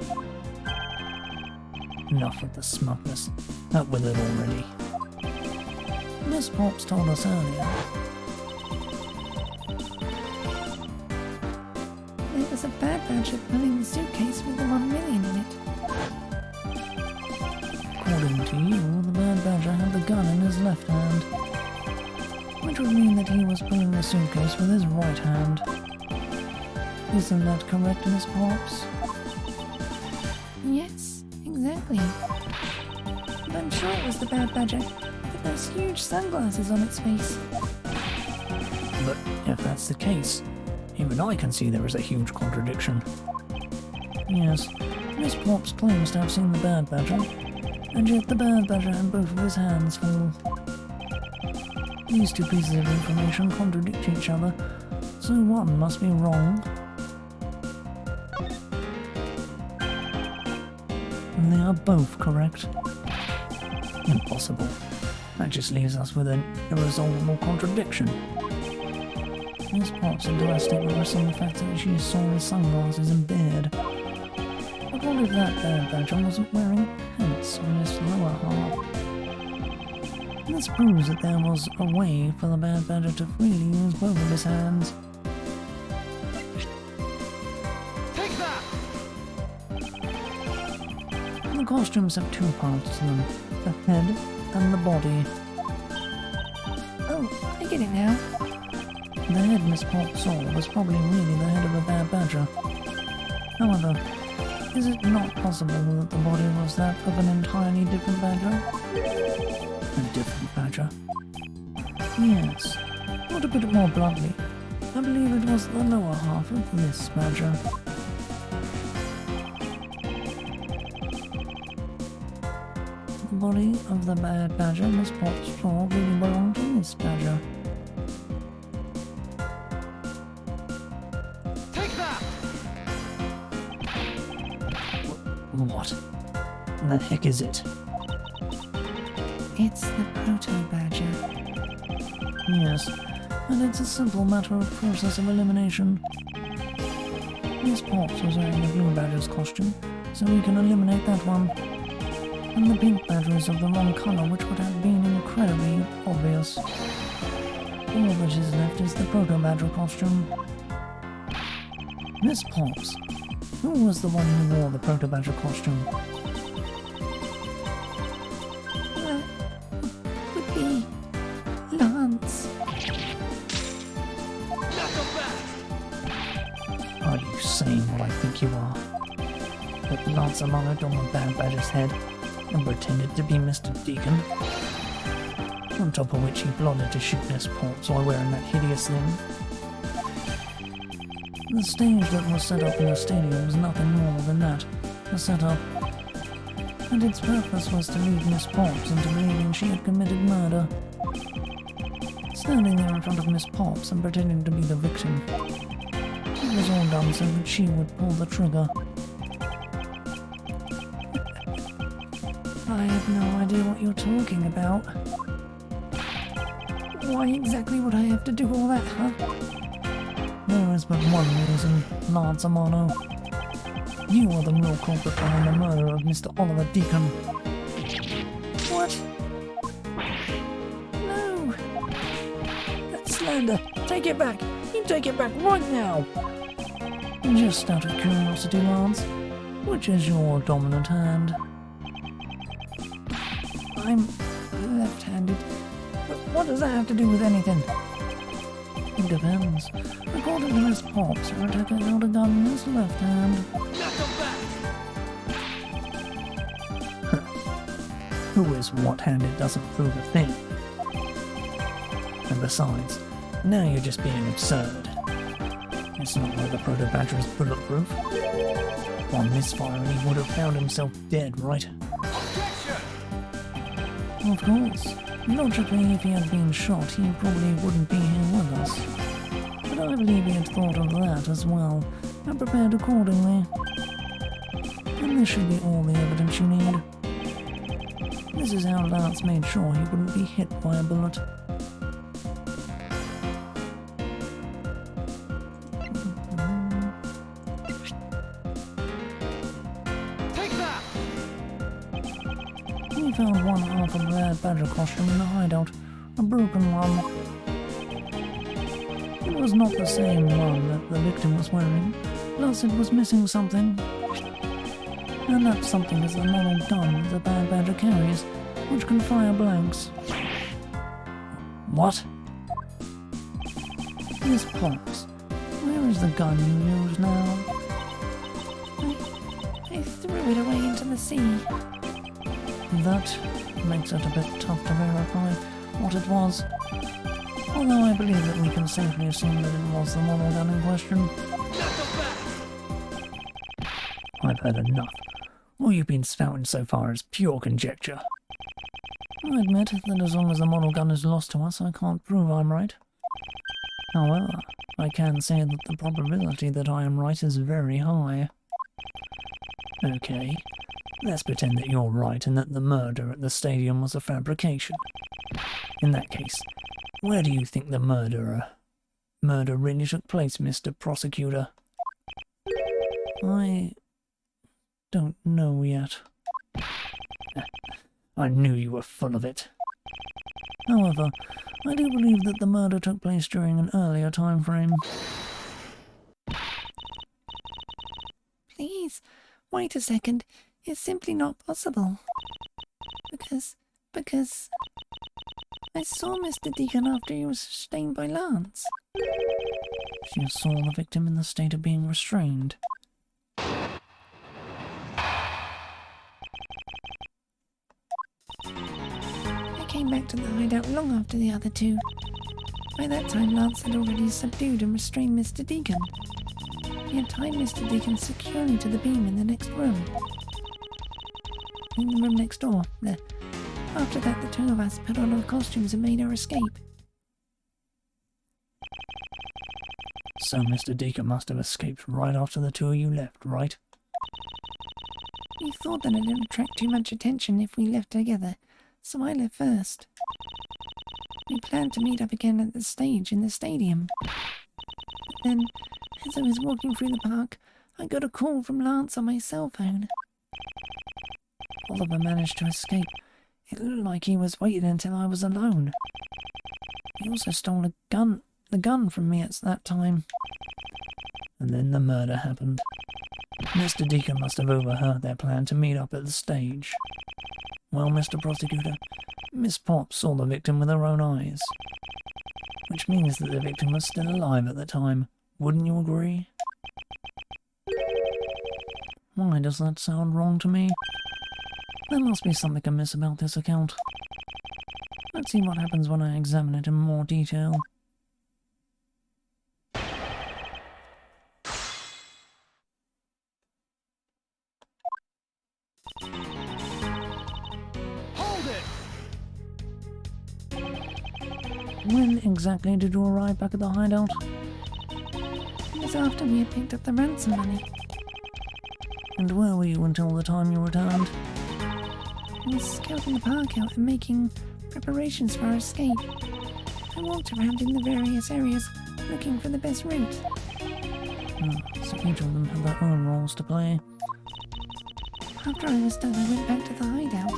Enough with the smugness. Out with it already. Miss Potts told us earlier. there was a bad badger pulling the suitcase with the 1 million in it. According to you, the bad badger had the gun in his left hand. Which would mean that he was pulling the suitcase with his right hand. Isn't that correct, Miss Potts? Yes, exactly. But I'm sure it was the bad badger who at those huge sunglasses on its face. But if that's the case, even I can see there is a huge contradiction. Yes, Miss Pops claims to have seen the Bad Badger, and yet the Bad Badger had both of his hands full. These two pieces of information contradict each other, so one must be wrong. And they are both correct. Impossible. That just leaves us with an irresolvable contradiction. Miss Potts interested with us in the fact that she saw the sunglasses in bed. But what if that Bad Badger wasn't wearing pants on his lower half? This proves that there was a way for the Bad Badger to freely use both of his hands. Take that! The costumes have two parts to them, the head and the body. Oh, I get it now. The head Miss Potts saw was probably really the head of a Bad Badger. However, is it not possible that the body was that of an entirely different badger? A different badger? Yes. Or to put it more bluntly, I believe it was the lower half of this badger. The body of the Bad Badger Miss Potts saw really belonged to this badger. Take that! What the heck is it? It's the proto-badger. Yes, and it's a simple matter of process of elimination. Miss Potts was wearing the blue badger's costume, so we can eliminate that one. And the pink badger is of the wrong colour, which would have been incredibly obvious. All that is left is the proto-badger costume. Miss Potts, who was the one who wore the proto-badger costume? Would be Lance. Knock him back! Are you saying what I think you are? Put Lance Amano on the Bad Badger's head and pretended to be Mr. Deacon? On top of which he plotted to shoot Miss Potts while wearing that hideous thing. The stage that was set up in the stadium was nothing more than that, a setup. And its purpose was to lead Miss Potts into believing she had committed murder. Standing there in front of Miss Potts and pretending to be the victim. It was all done so that she would pull the trigger. I have no idea what you're talking about. Why exactly would I have to do all that, huh? There is but one reason, Lance Amano. You are the real culprit behind the murder of Mr. Oliver Deacon. What? No! That's slander! Take it back! You take it back right now! Just out of curiosity, Lance, which is your dominant hand? I'm left-handed. But what does that have to do with anything? It depends. According to Miss Potts, her attacker held a gun in his left hand. Knock him back! Who is what-handed doesn't prove a thing. And besides, now you're just being absurd. It's not like the proto-badger is bulletproof. One misfire and he would have found himself dead, right? Objection! Of course. Logically, if he had been shot, he probably wouldn't be here with us. But I believe he had thought of that as well, and prepared accordingly. And this should be all the evidence you need. This is how Lance made sure he wouldn't be hit by a bullet. Take that! We found one half of the Bad Badger costume in the hideout, a broken one. It was not the same one that the victim was wearing, plus it was missing something. And that something is the model gun the Bad Badger carries, which can fire blanks. What? Miss Potts, where is the gun you use now? I threw it away into the sea. That makes it a bit tough to verify what it was. Although I believe that we can safely assume that it was the model gun in question. I've had enough. All you've been spouting so far is pure conjecture. I admit that as long as the model gun is lost to us, I can't prove I'm right. However, I can say that the probability that I am right is very high. Okay, let's pretend that you're right and that the murder at the stadium was a fabrication. In that case, where do you think the murder really took place, Mr. Prosecutor? I don't know yet. I knew you were full of it. However, I do believe that the murder took place during an earlier time frame. Please, wait a second. It's simply not possible. Because I saw Mr. Deacon after he was sustained by Lance. She saw the victim in the state of being restrained. I came back to the hideout long after the other two. By that time, Lance had already subdued and restrained Mr. Deacon. He had tied Mr. Deacon securely to the beam in the next room. In the room next door. There. After that, the two of us put on our costumes and made our escape. So Mr. Deacon must have escaped right after the two of you left, right? We thought that it would attract too much attention if we left together, so I left first. We planned to meet up again at the stage in the stadium. But then, as I was walking through the park, I got a call from Lance on my cell phone. Oliver managed to escape. It looked like he was waiting until I was alone. He also stole the gun from me at that time. And then the murder happened. Mr. Deacon must have overheard their plan to meet up at the stage. Well, Mr. Prosecutor, Miss Pop saw the victim with her own eyes. Which means that the victim was still alive at the time. Wouldn't you agree? Why does that sound wrong to me? There must be something amiss about this account. Let's see what happens when I examine it in more detail. Hold it! When exactly did you arrive back at the hideout? It was after we had picked up the ransom money. And where were you until the time you returned? I was scouting the park out and making preparations for our escape. I walked around in the various areas looking for the best route. So each of them had their own roles to play. After I was done, I went back to the hideout.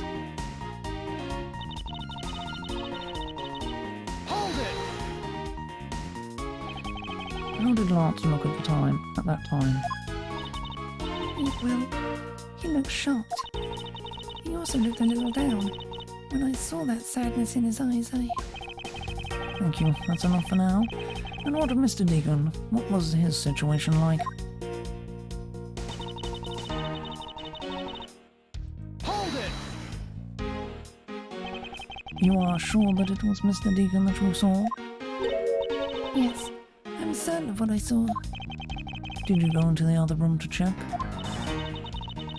Hold it! How did Lance look at that time? Well, he looked shocked. He also looked a little down. When I saw that sadness in his eyes, Thank you, that's enough for now. And what of Mr. Deacon? What was his situation like? Hold it! You are sure that it was Mr. Deacon that you saw? Yes, I'm certain of what I saw. Did you go into the other room to check?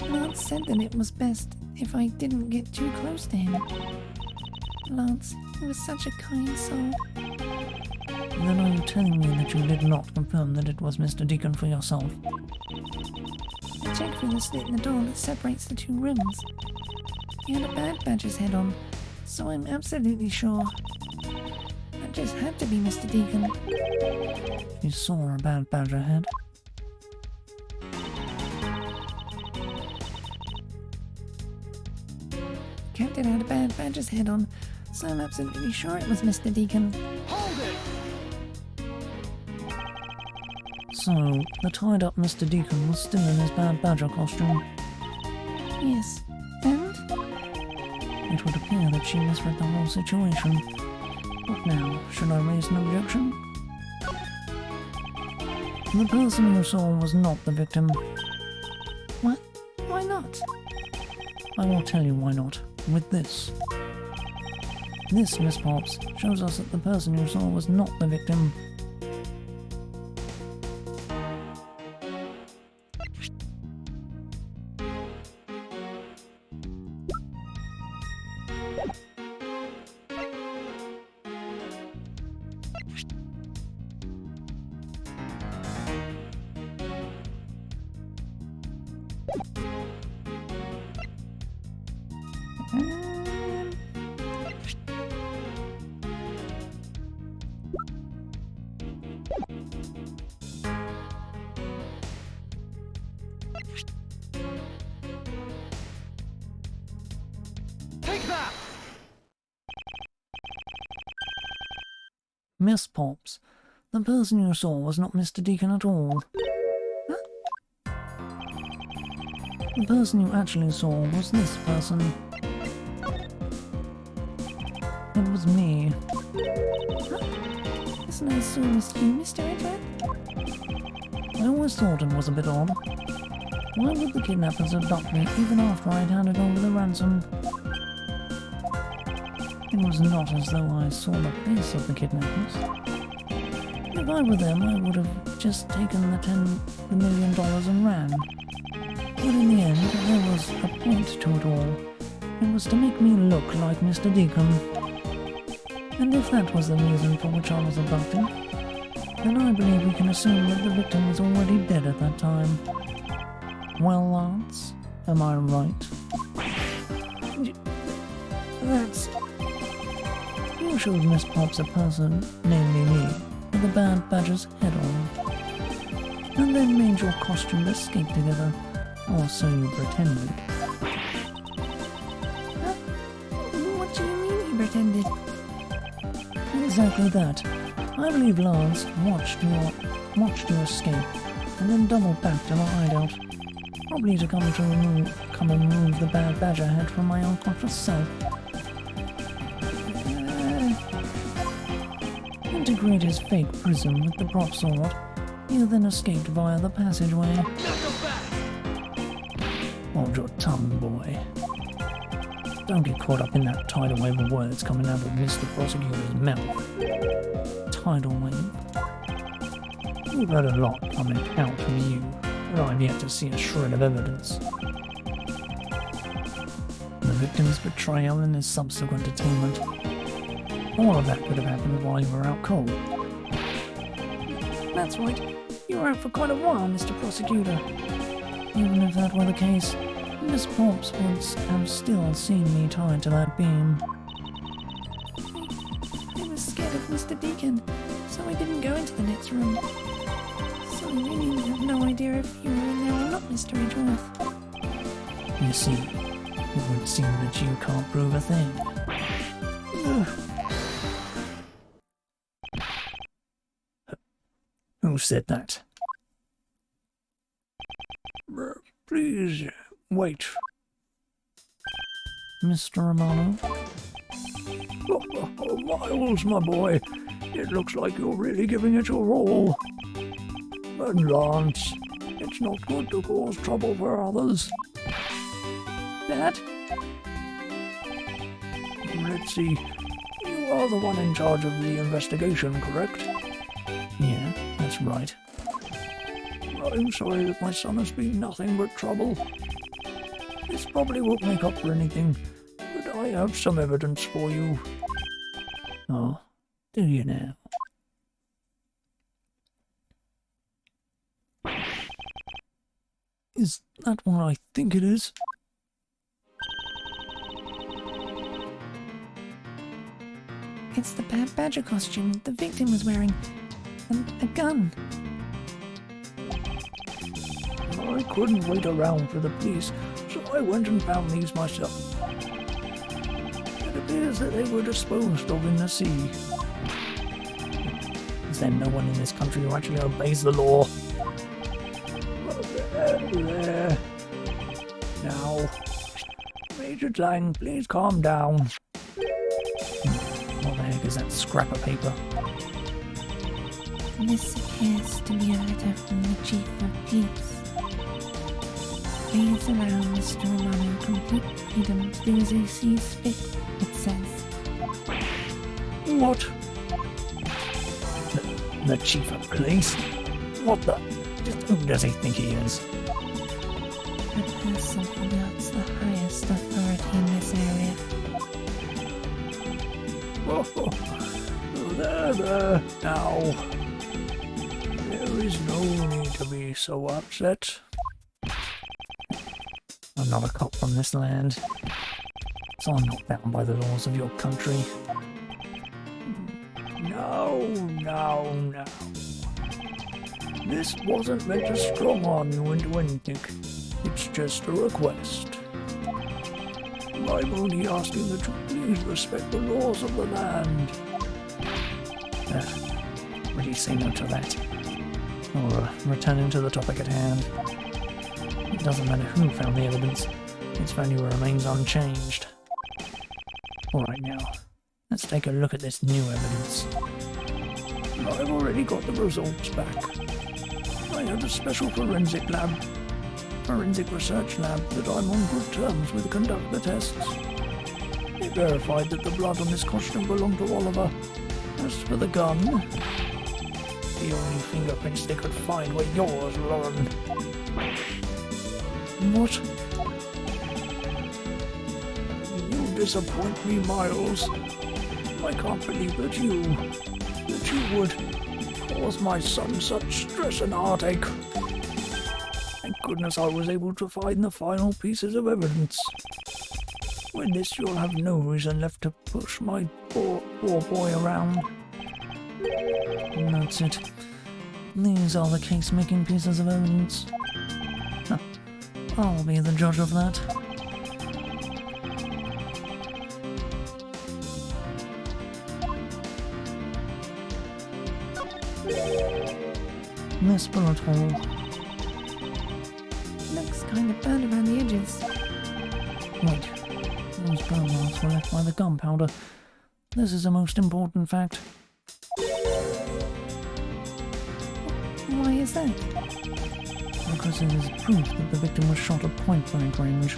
Lance said that it was best if I didn't get too close to him. Lance, he was such a kind soul. Then are you telling me that you did not confirm that it was Mr. Deacon for yourself? I checked through the slit in the door that separates the two rooms. He had a bad badger's head on, so I'm absolutely sure. That just had to be Mr. Deacon. You saw a bad badger head? Captain had a bad badger's head on, so I'm absolutely sure it was Mr. Deacon. Hold it! So, the tied-up Mr. Deacon was still in his bad badger costume. Yes, and? It would appear that she misread the whole situation. What now? Should I raise an objection? The person you saw was not the victim. What? Why not? I will tell you why not. with this. This, Miss Pops, shows us that the person you saw was not the victim. Take that! Miss Pops, the person you saw was not Mr. Deacon at all. The person you actually saw was this person. It was me. Isn't I saw Mr. Edgeworth? I always thought it was a bit odd. Why would the kidnappers abduct me even after I had handed over the ransom? It was not as though I saw the face of the kidnappers. If I were them, I would have just taken the $1 million and ran. But in the end, there was a point to it all. It was to make me look like Mr. Deacon. And if that was the reason for which I was abducted, then I believe we can assume that the victim was already dead at that time. Well, Lance, am I right? That's... You showed Miss Pops a person, namely me, with a bad badger's head on, and then made your costume escape together, or so you pretended. What do you mean he pretended? Exactly that. I believe Lance watched you escape, and then doubled back to the hideout, probably to come and remove the bad badger head from my unconscious self. Integrate his fake prism with the prop sword. You then escaped via the passageway. Hold your tongue, boy. Don't get caught up in that tidal wave of words coming out of Mr. Prosecutor's mouth. Tidal wave. You've heard a lot coming out from you, but I've yet to see a shred of evidence. The victim's betrayal and his subsequent atonement. All of that could have happened while you were out cold. That's right. You were out for quite a while, Mr. Prosecutor. Even if that were the case, Miss Pops would have still seen me tied to that beam. I was scared of Mr. Deacon, so I didn't go into the next room. So I really have no idea if you were in there or not, Mr. Edgeworth. You see, it would seem that you can't prove a thing. Who said that? Please, wait. Mr. Romano? Oh, Miles, my boy, it looks like you're really giving it your all. And Lance, it's not good to cause trouble for others. Dad? Let's see, you are the one in charge of the investigation, correct? Yeah, that's right. I'm sorry that my son has been nothing but trouble. This probably won't make up for anything, but I have some evidence for you. Oh, do you now? Is that what I think it is? It's the bad badger costume the victim was wearing. And a gun. I couldn't wait around for the police, so I went and found these myself. It appears that they were disposed of in the sea. Is there no one in this country who actually obeys the law? There. Now, Major Tang, please calm down. What the heck is that scrap of paper? This appears to be a letter from the Chief of Police. Please allow Mr. Romano complete freedom to do as he sees fit, it says. What? The chief of police? What the? Just who does he think he is? The person who wields the highest authority in this area. Oh, there, now. There is no need to be so upset. I'm not a cop from this land, so I'm not bound by the laws of your country. No. This wasn't meant to strong arm you into anything. It's just a request. I'm only asking that you please respect the laws of the land. Really say no to that. Or returning to the topic at hand. It doesn't matter who found the evidence, its value remains unchanged. Alright now, let's take a look at this new evidence. I've already got the results back. I had a special forensic research lab that I'm on good terms with to conduct the tests. They verified that the blood on this costume belonged to Oliver. As for the gun, the only fingerprints they could find were yours, Lauren. What? You disappoint me, Miles. I can't believe that you would cause my son such stress and heartache. Thank goodness I was able to find the final pieces of evidence. With this, you'll have no reason left to push my poor boy around. And that's it. These are the case-making pieces of evidence. Huh. I'll be the judge of that. This bullet hole. Looks kind of burned around the edges. Wait, those burn marks were left by the gunpowder. This is the most important fact. Why is that? Because it is proof that the victim was shot at point-blank range.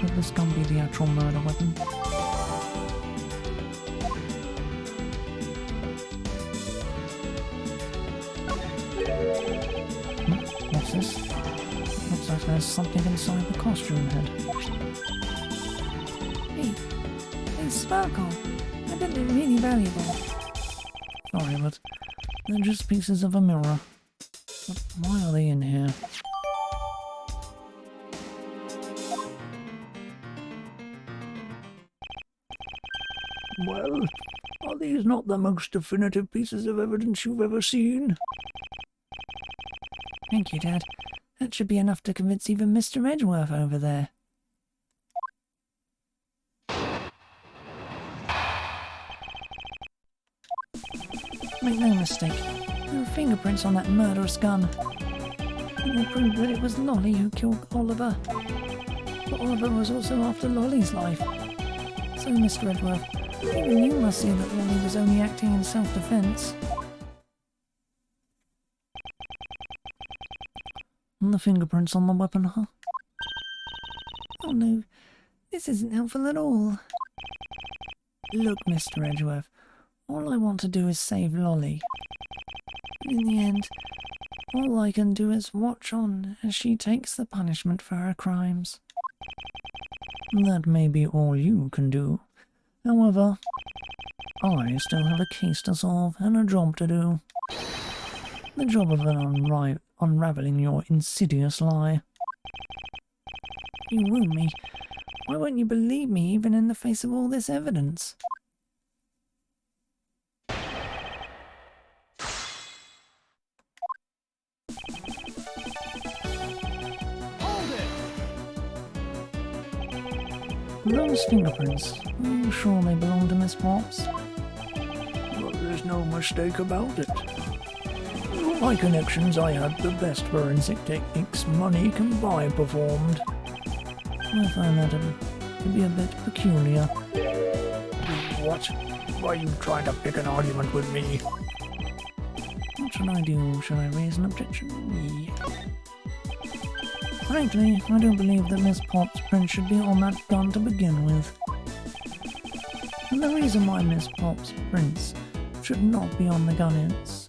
Could this gun be the actual murder weapon? What's this? Looks like there's something inside the costume head. Hey, they sparkle. I bet they're really valuable. Sorry, but they're just pieces of a mirror. But why are they in here? Well, are these not the most definitive pieces of evidence you've ever seen? Thank you, Dad. That should be enough to convince even Mr. Edgeworth over there. Make no mistake, there are fingerprints on that murderous gun. And they prove that it was Lolly who killed Oliver. But Oliver was also after Lolly's life. So, Mr. Edgeworth, even you must see that Lolly was only acting in self-defense. And the fingerprints on the weapon, huh? Oh no, this isn't helpful at all. Look, Mr. Edgeworth, all I want to do is save Lolly. In the end, all I can do is watch on as she takes the punishment for her crimes. That may be all you can do. However, I still have a case to solve and a job to do. The job of unraveling your insidious lie. You woo me. Why won't you believe me even in the face of all this evidence? Those fingerprints, are you sure they belong to Miss Pops? Well, there's no mistake about it. With my connections, I had the best forensic techniques money can buy performed. I find that to be a bit peculiar. What? Why are you trying to pick an argument with me? What should I do? Should I raise an objection? Frankly, I don't believe that Miss Pop's print should be on that gun to begin with. And the reason why Miss Pop's prints should not be on the gun is...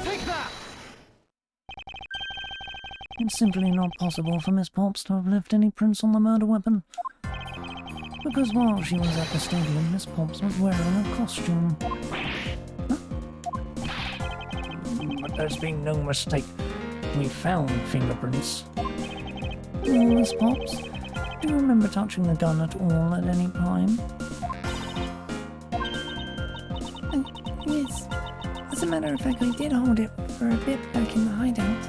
Take that! It's simply not possible for Miss Popps to have left any prints on the murder weapon. Because while she was at the stadium, Miss Popps was wearing a costume. But there's been no mistake. We found fingerprints. Oh, Miss Popps, do you remember touching the gun at all at any time? Yes. As a matter of fact, I did hold it for a bit back in the hideout.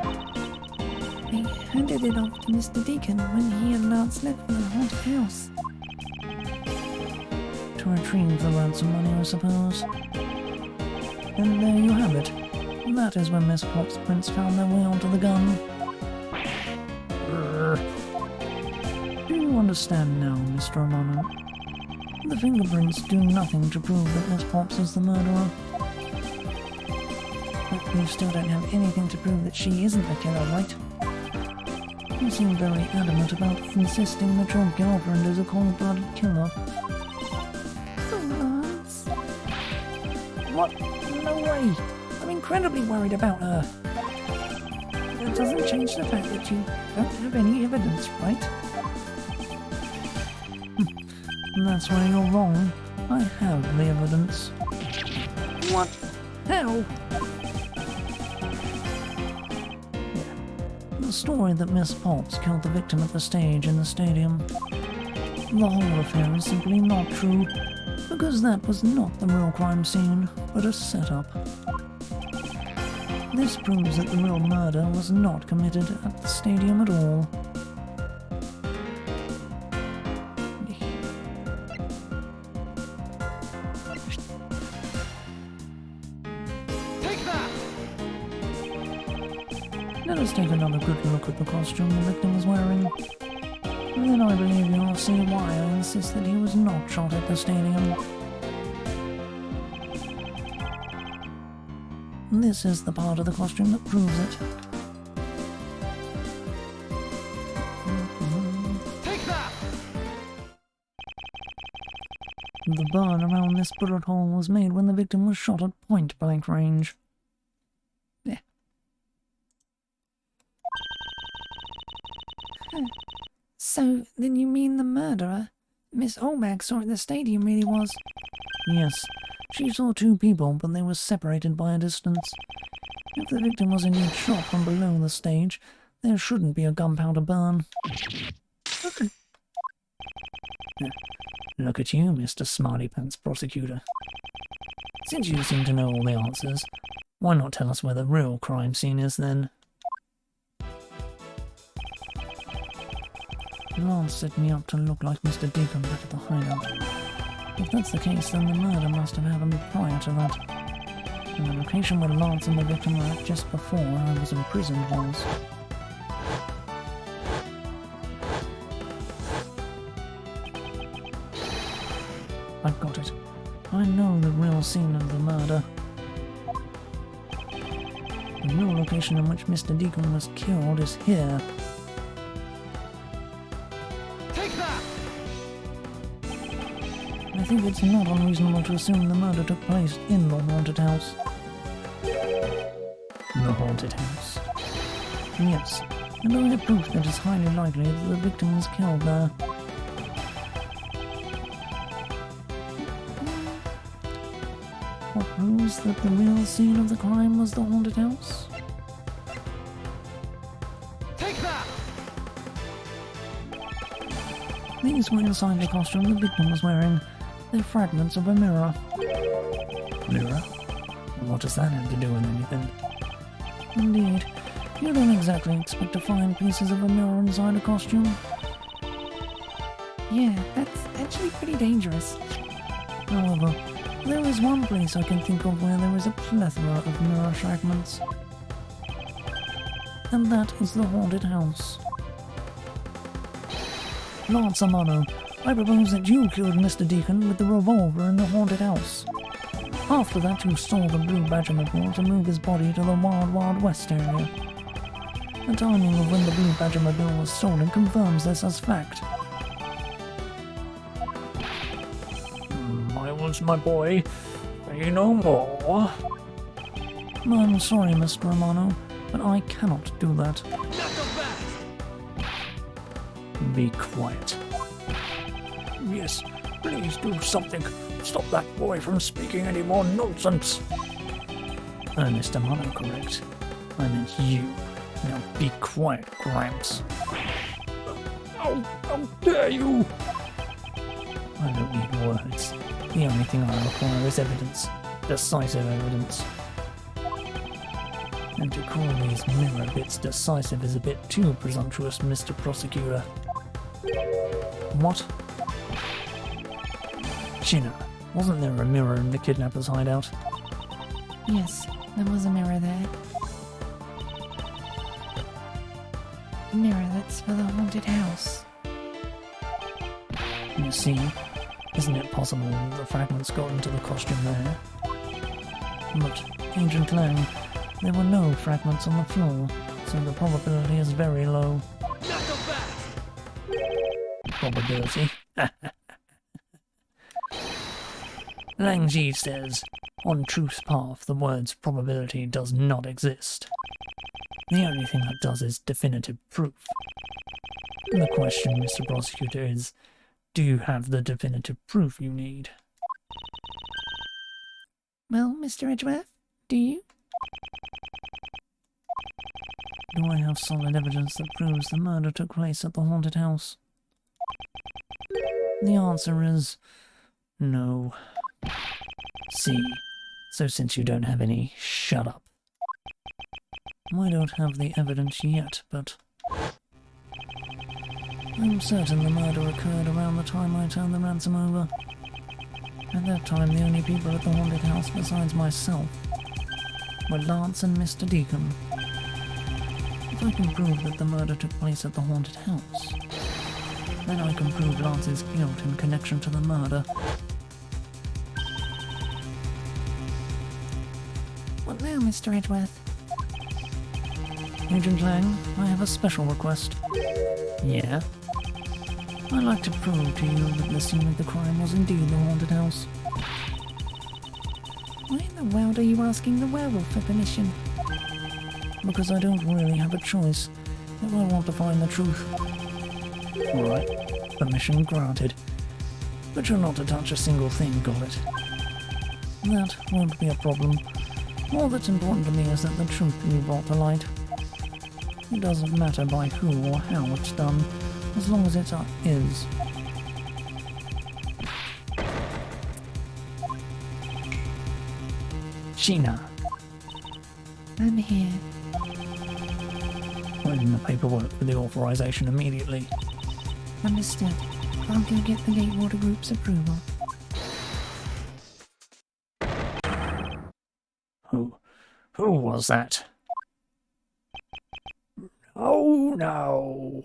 I handed it off to Mr. Deacon when he had last left for the haunted house. To retrieve the ransom money, I suppose. And there you have it. That is when Miss Popps' prints found their way onto the gun. Do you understand now, Mr. Romano? The fingerprints do nothing to prove that Miss Popps is the murderer. But you still don't have anything to prove that she isn't the killer, right? You seem very adamant about insisting that your girlfriend is a cold-blooded killer. Lance. What? No way! I'm incredibly worried about her. That doesn't change the fact that you don't have any evidence, right? And that's where you're wrong. I have the evidence. What? How? The story that Miss Popps killed the victim at the stage in the stadium. The whole affair is simply not true, because that was not the real crime scene, but a setup. This proves that the real murder was not committed at the stadium at all. Take that! Let us take another good look at the costume the victim was wearing. Then I believe you'll see why I insist that he was not shot at the stadium. This is the part of the costume that proves it. Take that! The burn around this bullet hole was made when the victim was shot at point-blank range. So, then you mean the murderer, Miss Olbach, saw at the stadium really was... Yes, she saw two people, but they were separated by a distance. If the victim was indeed shot from below the stage, there shouldn't be a gunpowder burn. Look at you, Mr. Smarty-Pants Prosecutor. Since you seem to know all the answers, why not tell us where the real crime scene is then? Lance set me up to look like Mr. Deacon back at the hideout. If that's the case, then the murder must have happened prior to that. And the location where Lance and the victim were at just before I was imprisoned was... I've got it. I know the real scene of the murder. The real location in which Mr. Deacon was killed is here. Take that! I think it's not unreasonable to assume the murder took place in the haunted house. The haunted house. Yes, and I have proof that it's highly likely that the victim was killed there. what proves that the real scene of the crime was the haunted house? Take that! These were inside the costume the victim was wearing. They're fragments of a mirror. Mirror? What does that have to do with anything? Indeed. You don't exactly expect to find pieces of a mirror inside a costume. Yeah, that's actually pretty dangerous. However, there is one place I can think of where there is a plethora of mirror fragments. And that is the haunted house. Lance Amano, I propose that you killed Mr. Deacon with the revolver in the haunted house. After that, you stole the Blue Badger Mobile to move his body to the Wild Wild West area. The timing of when the Blue Badger Mobile was stolen confirms this as fact. Miles, my boy, say no more. I'm sorry, Mr. Amano, but I cannot do that. Not so fast! Be quiet. Yes, please do something. Stop that boy from speaking any more nonsense. Mr. Amano, correct? I meant you. Now be quiet, Gramps. How dare you? I don't need words. The only thing I require is evidence. Decisive evidence. And to call these mirror bits decisive is a bit too presumptuous, Mr. Prosecutor. What? Shina, wasn't there a mirror in the kidnapper's hideout? Yes, there was a mirror there. A mirror that's for the haunted house. You see, isn't it possible that the fragments got into the costume there? But, Agent Lang, there were no fragments on the floor, so the probability is very low. Not so fast! Probability? Langji says, on Truth Path the words probability does not exist. The only thing that does is definitive proof. And the question, Mr. Prosecutor, is, do you have the definitive proof you need? Well, Mr. Edgeworth, do you? Do I have solid evidence that proves the murder took place at the haunted house? The answer is no. See, so since you don't have any, shut up. I don't have the evidence yet, but I'm certain the murder occurred around the time I turned the ransom over. At that time, the only people at the haunted house besides myself were Lance and Mr. Deacon. If I can prove that the murder took place at the haunted house, then I can prove Lance's guilt in connection to the murder. What now, Mr. Edgeworth? Agent Lang, I have a special request. Yeah? I'd like to prove to you that the scene of the crime was indeed the haunted house. Why in the world are you asking the werewolf for permission? Because I don't really have a choice if I want to find the truth. Alright, permission granted. But you're not to touch a single thing, got it? That won't be a problem. All that's important to me is that the truth be brought to light. It doesn't matter by who or how it's done, as long as it is. Sheena. I'm here. Put in the paperwork for the authorization immediately. Understood. I'll go get the Gatewater Group's approval. Who was that? Oh, no.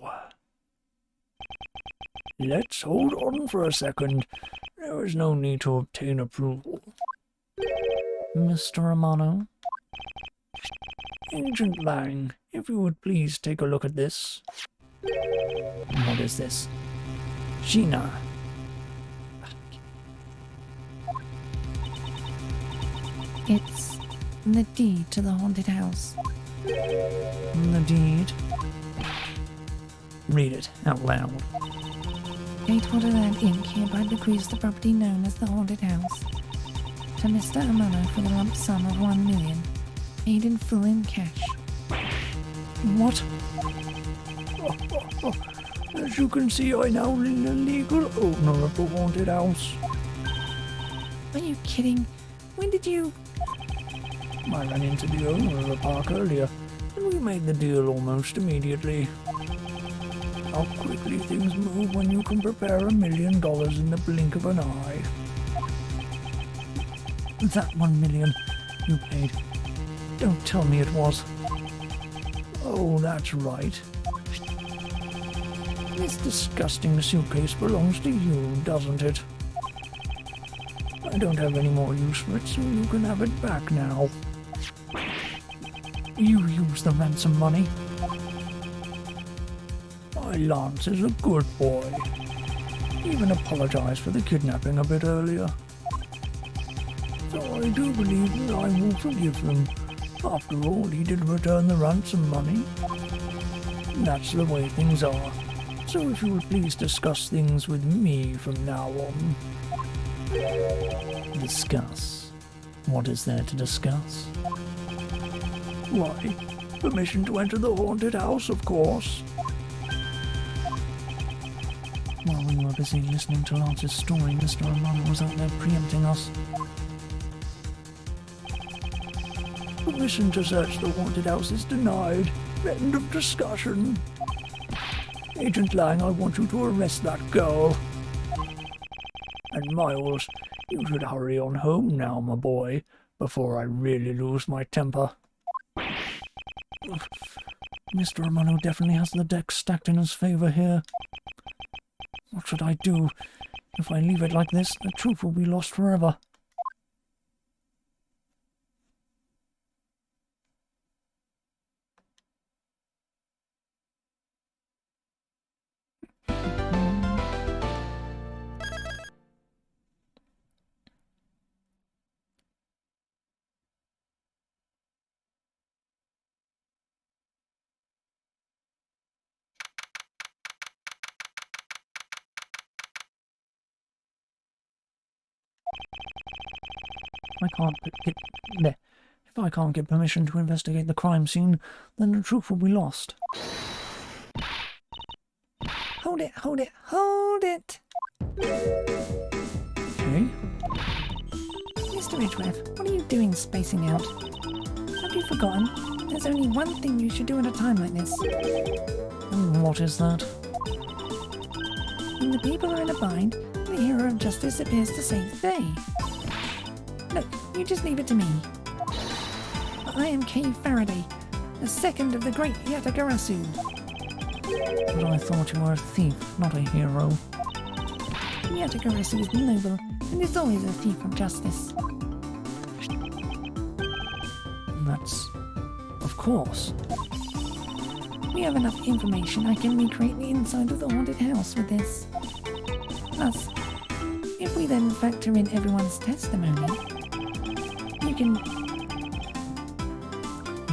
Let's hold on for a second. There is no need to obtain approval. Mr. Amano? Agent Lang, if you would please take a look at this. What is this? Sheena. It's the deed to the haunted house. The deed? Read it out loud. Gatewater Land Inc. hereby bequeaths the property known as the haunted house to Mr. Amano for the lump sum of 1 million, paid in full in cash. What? As you can see, I now am the legal owner of the haunted house. Are you kidding? When did you... I ran into the owner of the park earlier, and we made the deal almost immediately. How quickly things move when you can prepare $1 million in the blink of an eye. That 1 million you paid. Don't tell me it was. Oh, that's right. This disgusting suitcase belongs to you, doesn't it? I don't have any more use for it, so you can have it back now. You used the ransom money. Lance is a good boy. Even apologized for the kidnapping a bit earlier. So I do believe that I will forgive him. After all, he did return the ransom money. That's the way things are. So if you would please discuss things with me from now on. Discuss? What is there to discuss? Why, permission to enter the haunted house, of course. While we were busy listening to Lance's story, Mr. Amano was out there preempting us. Permission to search the haunted house is denied. End of discussion. Agent Lang, I want you to arrest that girl. And Miles, you should hurry on home now, my boy, before I really lose my temper. Mr. Amano definitely has the deck stacked in his favor here. What should I do? If I leave it like this, the truth will be lost forever. If I can't get permission to investigate the crime scene, then the truth will be lost. Hold it, hold it, hold it! Okay. Mr. Edgeworth, what are you doing spacing out? Have you forgotten? There's only one thing you should do at a time like this. And what is that? When the people are in a bind, the hero of justice appears to save the day. Look, you just leave it to me. I am Kay Faraday, the second of the great Yatagarasu. But I thought you were a thief, not a hero. Yatagarasu is noble and is always a thief of justice. That's... of course. We have enough information. I can recreate the inside of the haunted house with this. Plus, if we then factor in everyone's testimony, you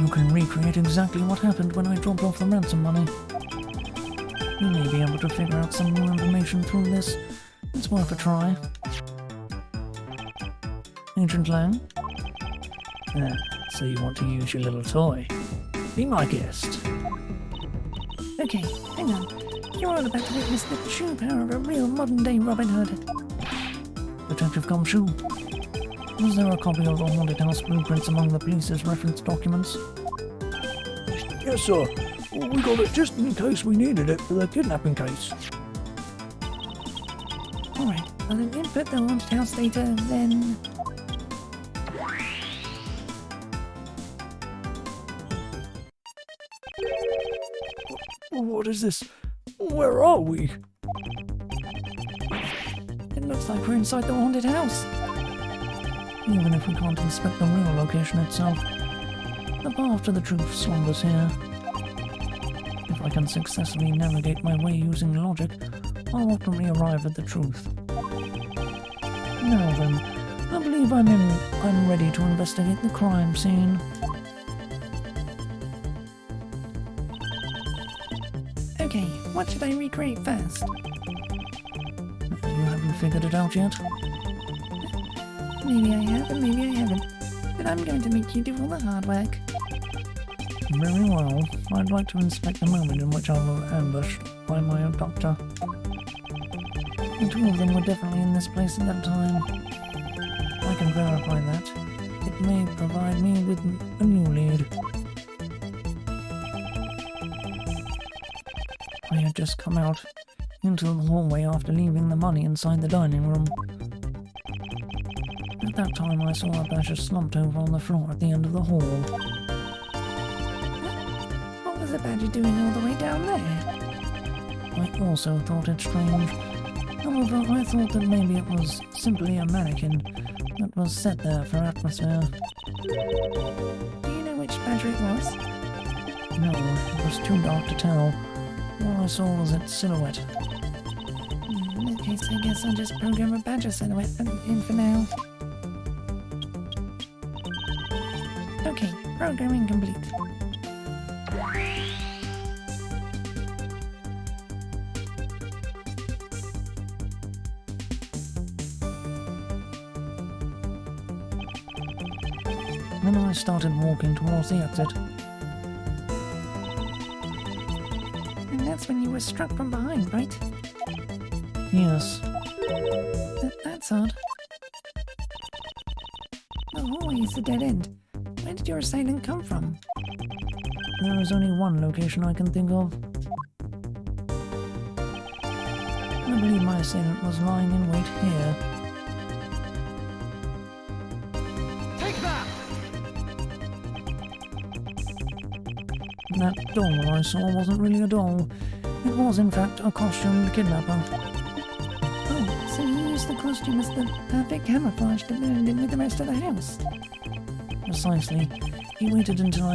can recreate exactly what happened when I dropped off the ransom money. We may be able to figure out some new information through this. It's worth a try. Agent Lang? So you want to use your little toy? Be my guest. Okay, hang on. You're all about to witness the true power of a real modern-day Robin Hood. Detective Gumshoe, was there a copy of the haunted house blueprints among the police's reference documents? Yes, sir. We got it just in case we needed it for the kidnapping case. Alright, I'll input the haunted house data, then... What is this? Where are we? It looks like we're inside the haunted house. Even if we can't inspect the real location itself, the path to the truth slumbers here. If I can successfully navigate my way using logic, I'll ultimately arrive at the truth. Now then, I believe I'm ready to investigate the crime scene. Okay, what should I recreate first? You haven't figured it out yet? Maybe I have and maybe I haven't. But I'm going to make you do all the hard work. Very well. I'd like to inspect the moment in which I was ambushed by my abductor. The two of them were definitely in this place at that time. I can verify that. It may provide me with a new lead. I had just come out into the hallway after leaving the money inside the dining room. At that time I saw a badger slumped over on the floor at the end of the hall. What was the badger doing all the way down there? I also thought it strange. However, I thought that maybe it was simply a mannequin that was set there for atmosphere. Do you know which badger it was? No, it was too dark to tell. All I saw was its silhouette. In that case, I guess I'll just program a badger silhouette in for now. Okay, programming complete. Then I started walking towards the exit. And that's when you were struck from behind, right? Yes, That's odd. The hallway is a dead end. Where did your assailant come from? there is only one location I can think of. I believe my assailant was lying in wait here. Take that! That doll I saw wasn't really a doll. It was, in fact, a costumed kidnapper. Oh, so you used the costume as the perfect camouflage to blend in with the rest of the house. Precisely. He waited until I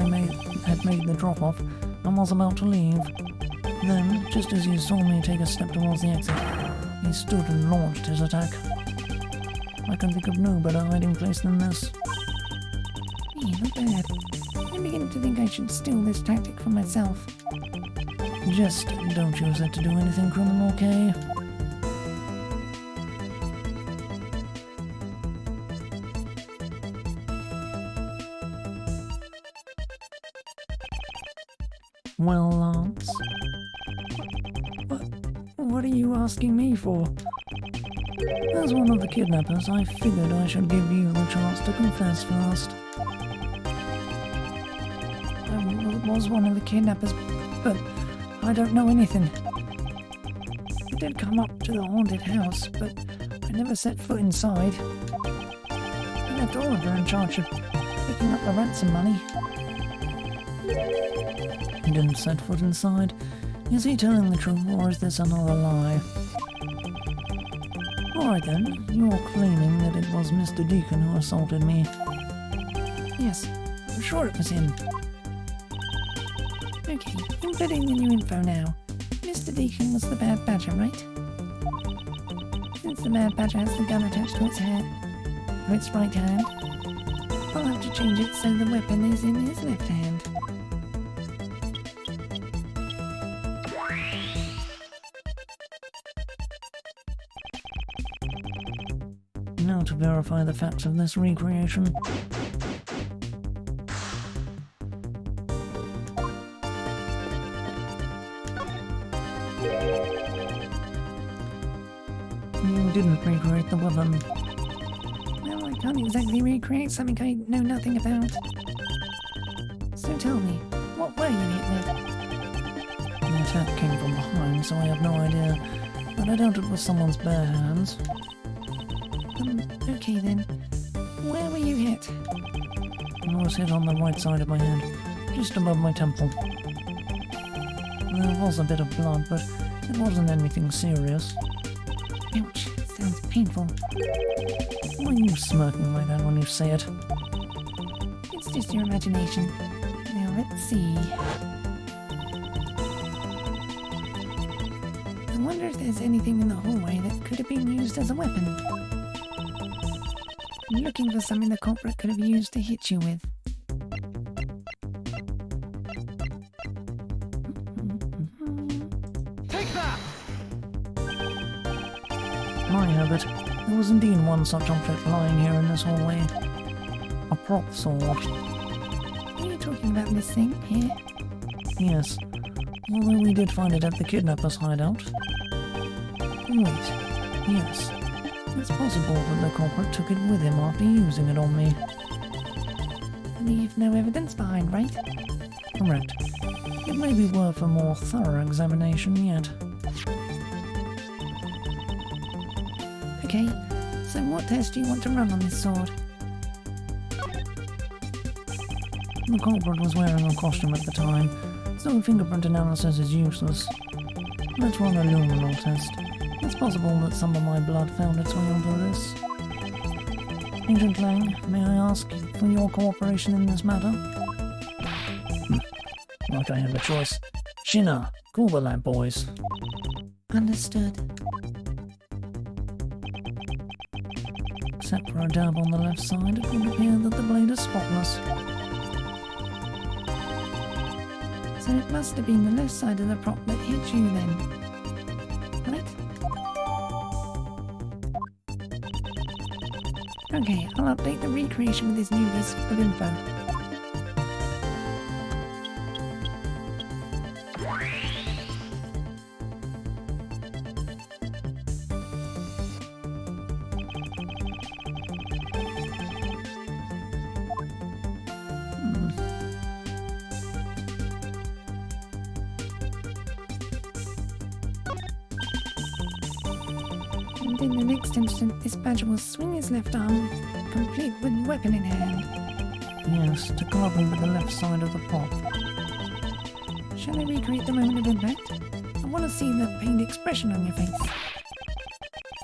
had made the drop-off and was about to leave. Then, just as he saw me take a step towards the exit, he stood and launched his attack. I can think of no better hiding place than this. Yeah, not bad. I'm beginning to think I should steal this tactic for myself. Just don't use it to do anything criminal, okay? Well, Lance, What are you asking me for? as one of the kidnappers, I figured I should give you the chance to confess first. I was one of the kidnappers, but I don't know anything. I did come up to the haunted house, but I never set foot inside. I left Oliver in charge of picking up the ransom money. He didn't set foot inside. Is he telling the truth, or is this another lie? Alright then, you're claiming that it was Mr. Deacon who assaulted me. Yes, I'm sure it was him. Okay, inputting the new info now. Mr. Deacon was the bad badger, right? Since the bad badger has the gun attached to its head, or its right hand, I'll have to change it so the weapon is in his left hand. Now to verify the facts of this recreation. You didn't recreate the weapon. Well, I can't exactly recreate something I know nothing about. So tell me, what were you hit with? The attack came from behind, so I have no idea. But I doubt it was someone's bare hands. Okay then. Where were you hit? I was hit on the right side of my head, just above my temple. There was a bit of blood, but it wasn't anything serious. Ouch, sounds painful. Why are you smirking like that when you say it? It's just your imagination. Now let's see. I wonder if there's anything in the hallway that could have been used as a weapon. I'm looking for something the culprit could have used to hit you with. Take that! I have it. There was indeed one such object lying here in this hallway. A prop sword. Are you talking about this thing here? Yes, although we did find it at the kidnapper's hideout. Wait, yes. It's possible that the culprit took it with him after using it on me. Leave no evidence behind, right? Correct. It may be worth a more thorough examination yet. Okay, so what test do you want to run on this sword? The culprit was wearing a costume at the time, so fingerprint analysis is useless. Let's run a luminol test. It's possible that some of my blood found its way onto this. Agent Lang, may I ask for your cooperation in this matter? Like I have a choice. Shinna, call the lab boys. Understood. Except for a dab on the left side, it would appear that the blade is spotless. So it must have been the left side of the prop that hit you then. Right? Okay, I'll update the recreation with this new list of info. And in the next instant, this badger will swing his left arm, complete with weapon in hand. Yes, to collaborate with the left side of the prop. Shall I recreate the moment of impact? I want to see the pained expression on your face.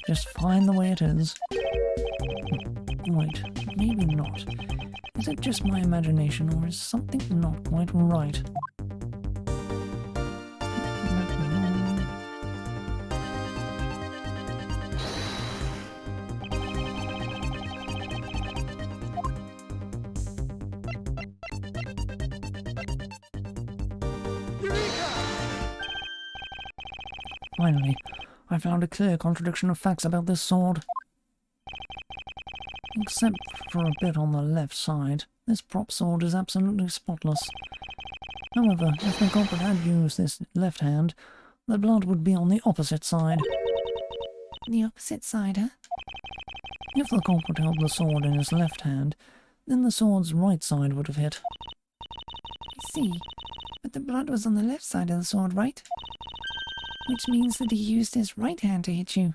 Just fine the way it is. Wait, maybe not. Is it just my imagination, or is something not quite right? Finally, I found a clear contradiction of facts about this sword. Except for a bit on the left side, this prop sword is absolutely spotless. However, if the culprit had used this left hand, the blood would be on the opposite side. The opposite side, huh? If the culprit held the sword in his left hand, then the sword's right side would have hit. I see. But the blood was on the left side of the sword, right? Which means that he used his right hand to hit you.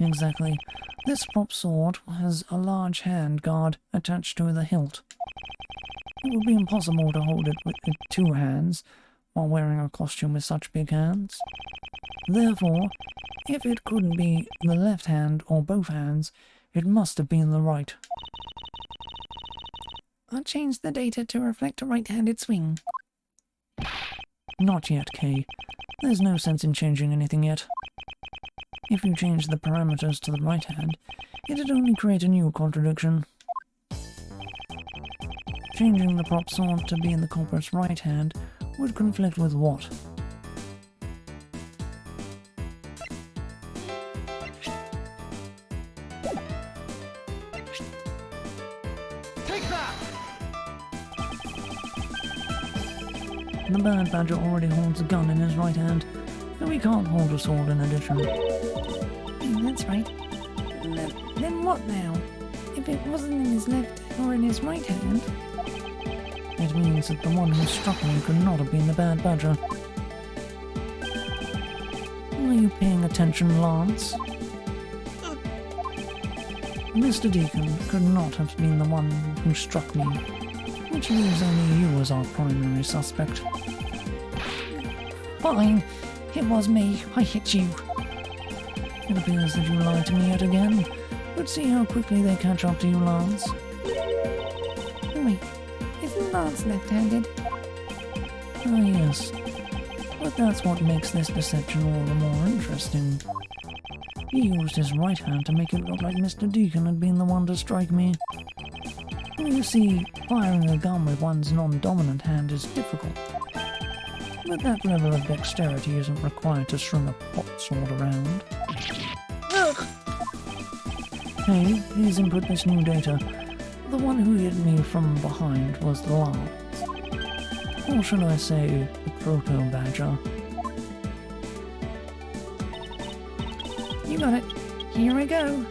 Exactly. This prop sword has a large hand guard attached to the hilt. It would be impossible to hold it with two hands while wearing a costume with such big hands. Therefore, if it couldn't be the left hand or both hands, it must have been the right. I'll change the data to reflect a right-handed swing. Not yet, Kay. There's no sense in changing anything yet. If you change the parameters to the right hand, it'd only create a new contradiction. Changing the prop sword to be in the culprit's right hand would conflict with what? Take that! The bad badger already holds a gun in his right hand, so he can't hold a sword in addition. That's right. Then what now? If it wasn't in his left or in his right hand... It means that the one who struck me could not have been the bad badger. Are you paying attention, Lance? Mr. Deacon could not have been the one who struck me, which leaves only you as our primary suspect. Fine. It was me. I hit you. It appears that you lied to me yet again, but see how quickly they catch up to you, Lance. Wait, isn't Lance left-handed? Ah, yes. But that's what makes this deception all the more interesting. He used his right hand to make it look like Mr. Deacon had been the one to strike me. You see, firing a gun with one's non-dominant hand is difficult. But that level of dexterity isn't required to string a pot sword around. Ugh! Hey, please input this new data. The one who hit me from behind was Lars. Or should I say, the proto-badger? You got it. Here I go.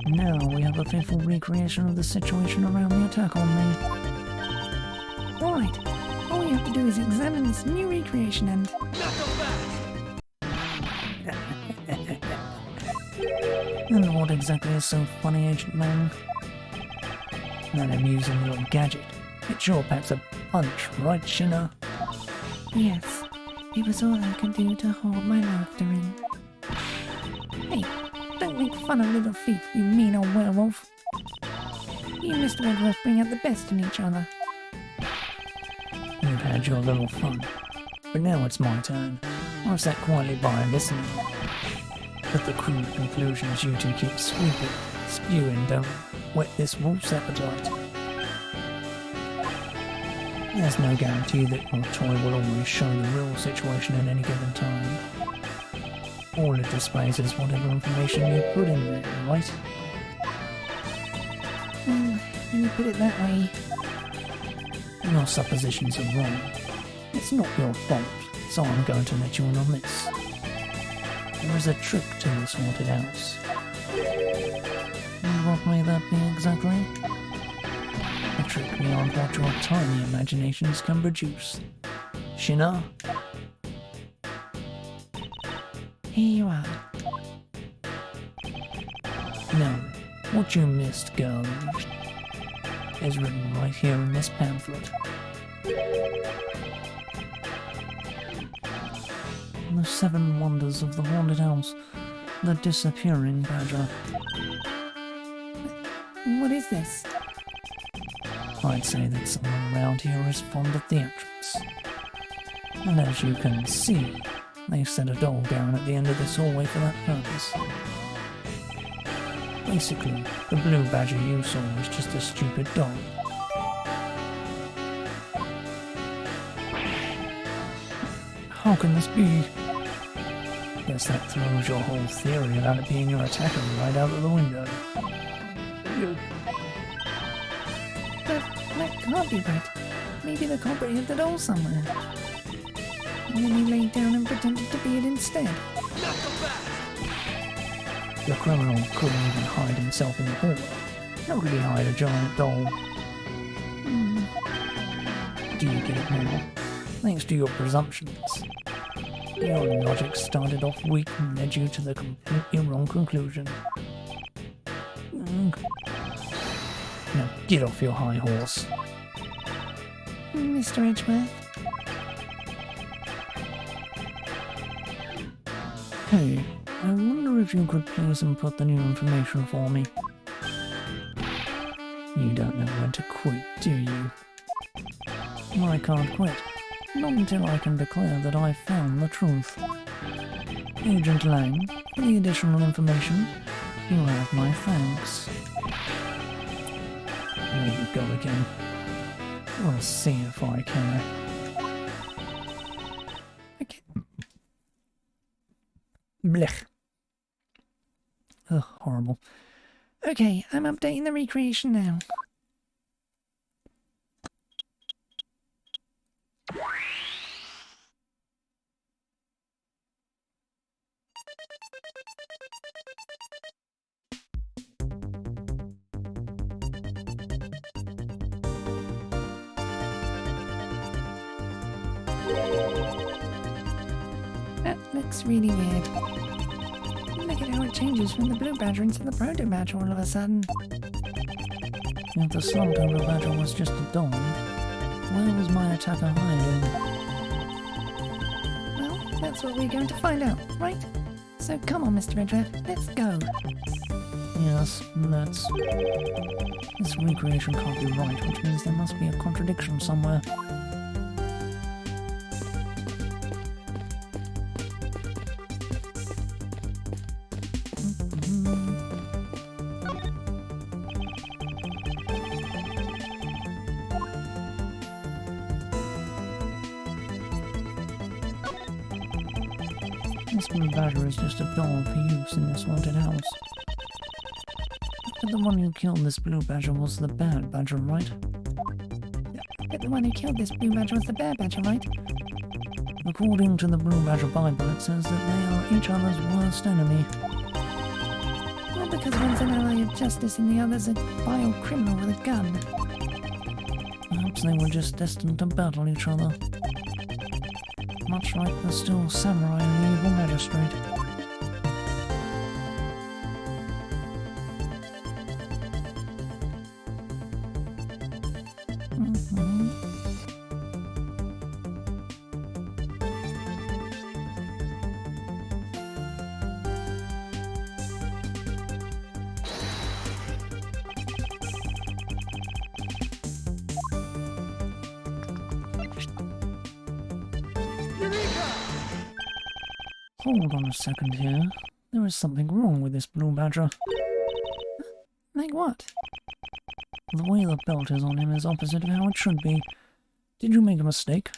Now we have a faithful recreation of the situation around the attack on me. Right. All we have to do is examine this new recreation and... And what exactly is so funny, Agent Man? That amusing little gadget. It sure packs a punch, right, Shinna? Yes, it was all I could do to hold my laughter in. Hey, don't make fun of little thief, you mean old werewolf. You and Mr. Edgeworth bring out the best in each other. You've had your little fun, but now it's my turn. I've sat quietly by listening. But the crude conclusions you two keep spewing don't whet this wolf's appetite. There's no guarantee that your toy will always show the real situation at any given time. All it displays is whatever information you put in there, right? When you put it that way... Your suppositions are wrong. It's not your fault, so I'm going to let you in on this. There is a trick to this haunted house. And what may that be exactly? A trick beyond what your tiny imaginations can produce. Shinna? Here you are. Now, what you missed, girl, is written right here in this pamphlet. The 7 wonders of the haunted house. The disappearing badger. What is this? I'd say that someone around here is fond of theatrics. And as you can see, they've set a doll down at the end of this hallway for that purpose. Basically, the blue badger you saw was just a stupid doll. How can this be? Guess that throws your whole theory about it being your attacker right out of the window. That can't be right. Maybe the culprit hid the doll somewhere. And then he laid down and pretended to be it instead. The criminal couldn't even hide himself in the hallway. How could he hide a giant doll? Do you get it now? Thanks to your presumptions. Your logic started off weak and led you to the completely wrong conclusion. Now get off your high horse. Mr. Edgeworth? Hey, I wonder if you could please input the new information for me. You don't know when to quit, do you? I can't quit. Not until I can declare that I've found the truth. Agent Lang, for the additional information, you have my thanks. There you go again. We'll see if I care. Okay. Blech. Ugh, horrible. Okay, I'm updating the recreation now. That looks really weird. Look at how it changes from the blue badger into the proto badger all of a sudden. If the slumped over badger was just a doll, where was my attacker hiding? Well, that's what we're going to find out, right? So come on, Mr. Edgeworth, let's go. Yes, let's... This recreation can't be right, which means there must be a contradiction somewhere. This blue badger is just a doll for use in this haunted house. But the one who killed this blue badger was the bad badger, right? But the one who killed this blue badger was the bear badger, right? According to the Blue Badger Bible, it says that they are each other's worst enemy. Well, because one's an ally of justice and the other's a vile criminal with a gun. Perhaps they were just destined to battle each other. Much like the still samurai and the evil magistrate. Hold on a second here. There is something wrong with this blue badger. Like what? The way the belt is on him is opposite of how it should be. Did you make a mistake?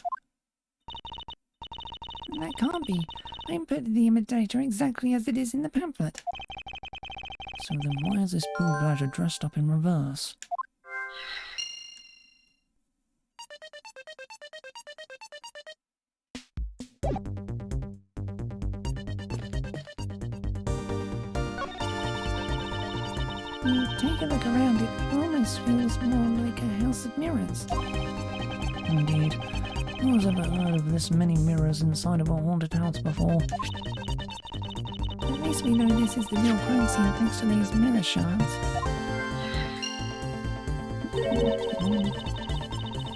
That can't be. I inputted the imitator exactly as it is in the pamphlet. So then why is this blue badger dressed up in reverse? You take a look around, it almost feels more like a house of mirrors. Indeed. Who has ever heard of this many mirrors inside of a haunted house before? At least we know this is the real crime scene thanks to these mirror shards.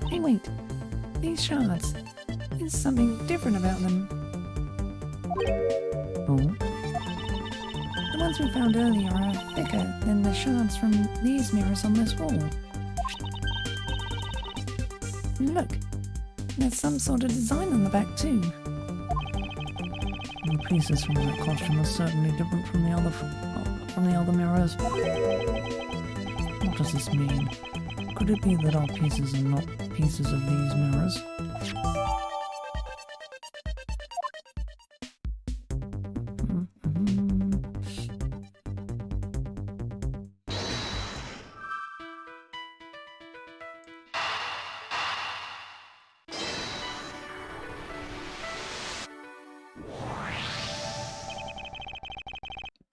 Hey wait, these shards, there's something different about them. Oh? The ones we found earlier are thicker than the shards from these mirrors on this wall. Look, there's some sort of design on the back too. The pieces from that costume are certainly different from the other mirrors. What does this mean? Could it be that our pieces are not pieces of these mirrors?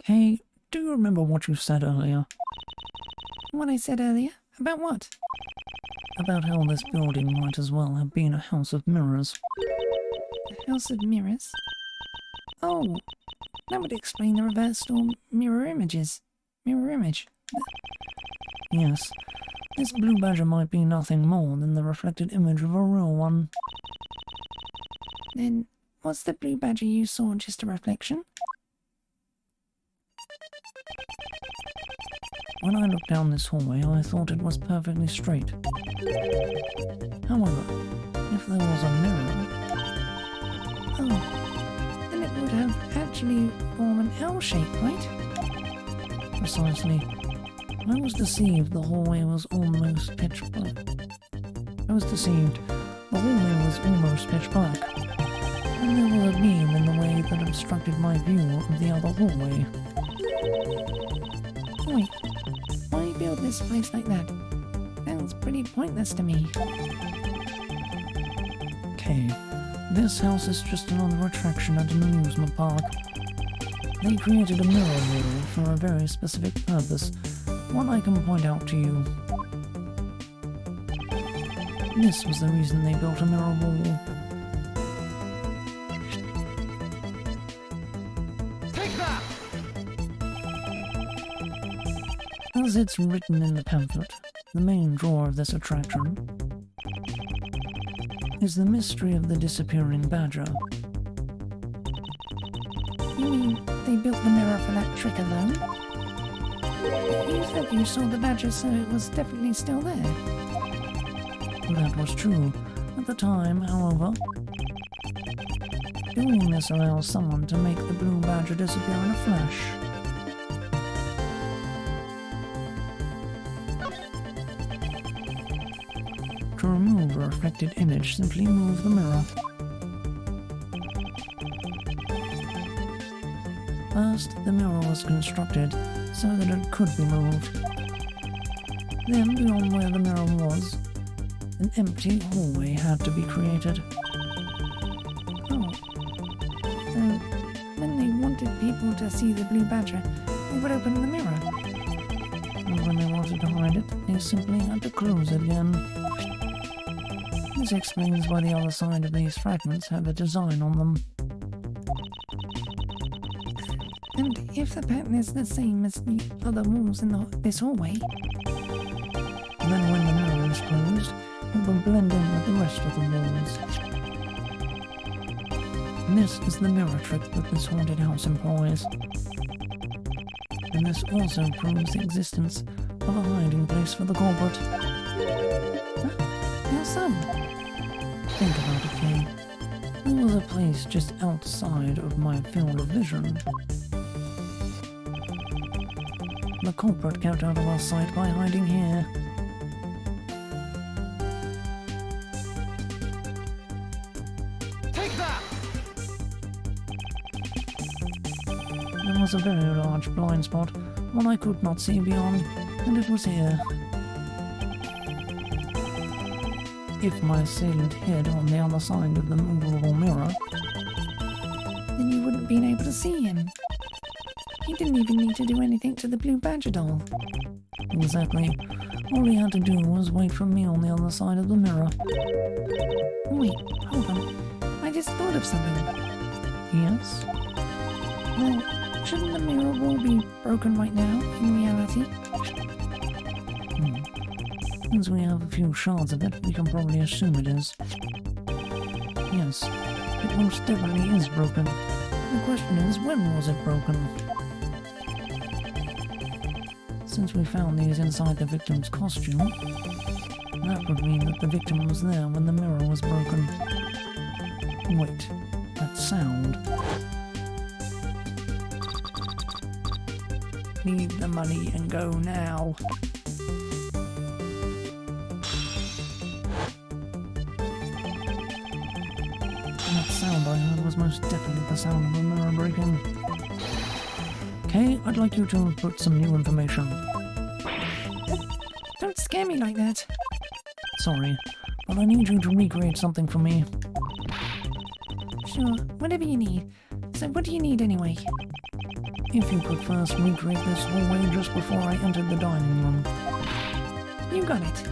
Hey, do you remember what you said earlier? What I said earlier? About what? About how this building might as well have been a house of mirrors. A house of mirrors? Oh, that would explain the reversed or mirror images. Mirror image. Yes, this blue badger might be nothing more than the reflected image of a real one. Then, was the blue badger you saw just a reflection? When I looked down this hallway, I thought it was perfectly straight. However, if there was a mirror... Oh, then it would have actually formed an L shape, right? Precisely. I was deceived. The hallway was almost pitch black. I was deceived. The hallway was almost pitch black. And there was a beam in the way that obstructed my view of the other hallway. Wait, why build this place like that? Sounds pretty pointless to me. Okay, this house is just another attraction at an amusement park. They created a mirror wall for a very specific purpose, one I can point out to you. This was the reason they built a mirror wall. As it's written in the pamphlet, the main draw of this attraction is the mystery of the disappearing badger. You mean they built the mirror for that trick alone? You said you saw the badger, so it was definitely still there. That was true. At the time, however, doing this allows someone to make the blue badger disappear in a flash. To remove a reflected image, simply move the mirror. First, the mirror was constructed so that it could be moved. Then, beyond where the mirror was, an empty hallway had to be created. Oh. So, when they wanted people to see the blue badger, they would open the mirror. And when they wanted to hide it, they simply had to close it again. This explains why the other side of these fragments have a design on them. And if the pattern is the same as the other walls in this hallway, Then when the mirror is closed, it will blend in with the rest of the walls. This is the mirror trick that this haunted house employs. And this also proves the existence of a hiding place for the culprit. how so? Think about it, Kay. There was a place just outside of my field of vision. The culprit kept out of our sight by hiding here. Take that! There was a very large blind spot, one I could not see beyond, and it was here. If my assailant hid on the other side of the movable mirror, Then you wouldn't have been able to see him. He didn't even need to do anything to the blue badger doll. exactly, all he had to do was wait for me on the other side of the mirror. Wait, hold on. I just thought of something. Yes? Well, shouldn't the mirror wall be broken right now, in reality? Since we have a few shards of it, we can probably assume it is. Yes, it most definitely is broken. The question is, when was it broken? Since we found these inside the victim's costume, that would mean that the victim was there when the mirror was broken. Wait, that sound. Leave the money and go now. That sound I heard was most definitely the sound of the mirror breaking. Kay, I'd like you to put some new information. Don't scare me like that. Sorry, but I need you to recreate something for me. Sure, whatever you need. So what do you need anyway? If you could first recreate this hallway just before I entered the dining room. You got it.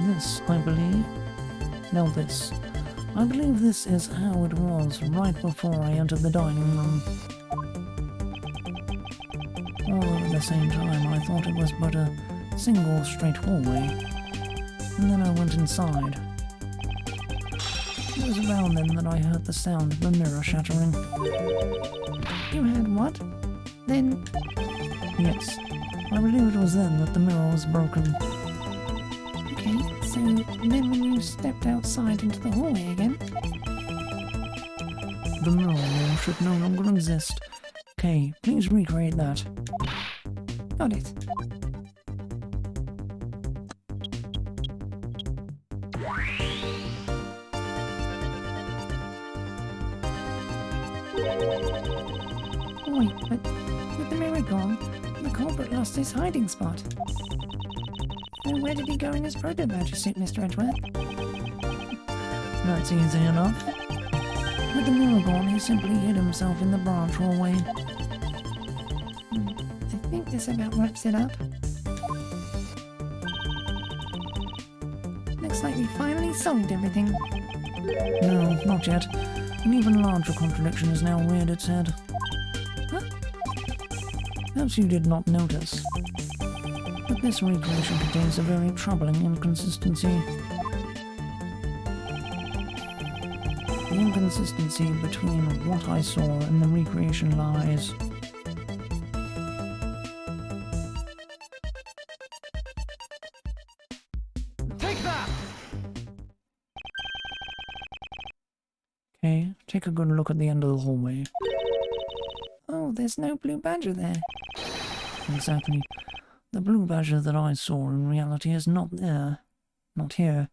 This, I believe. Now this. I believe this is how it was right before I entered the dining room. Although at the same time I thought it was but a single straight hallway. And then I went inside. It was around then that I heard the sound of the mirror shattering. You had what? Then, Yes, I believe it was then that the mirror was broken. okay, so then when you stepped outside into the hallway again, The mirror wall should no longer exist. Kay, please recreate that. got it. Wait, but with the mirror gone, the culprit lost his hiding spot. So where did he go in his proto-badger suit, Mr. Edgeworth? That's easy enough. With the mirror gone, he simply hid himself in the branch hallway. I think this about wraps it up. Looks like we finally solved everything. No, not yet. An even larger contradiction has now reared its head. Huh? Perhaps you did not notice, but this recreation contains a very troubling inconsistency. The inconsistency between what I saw and the recreation lies. Take that! Okay, take a good look at the end of the hallway. Oh, there's no blue badger there. exactly. The blue badger that I saw in reality is not there. Not here.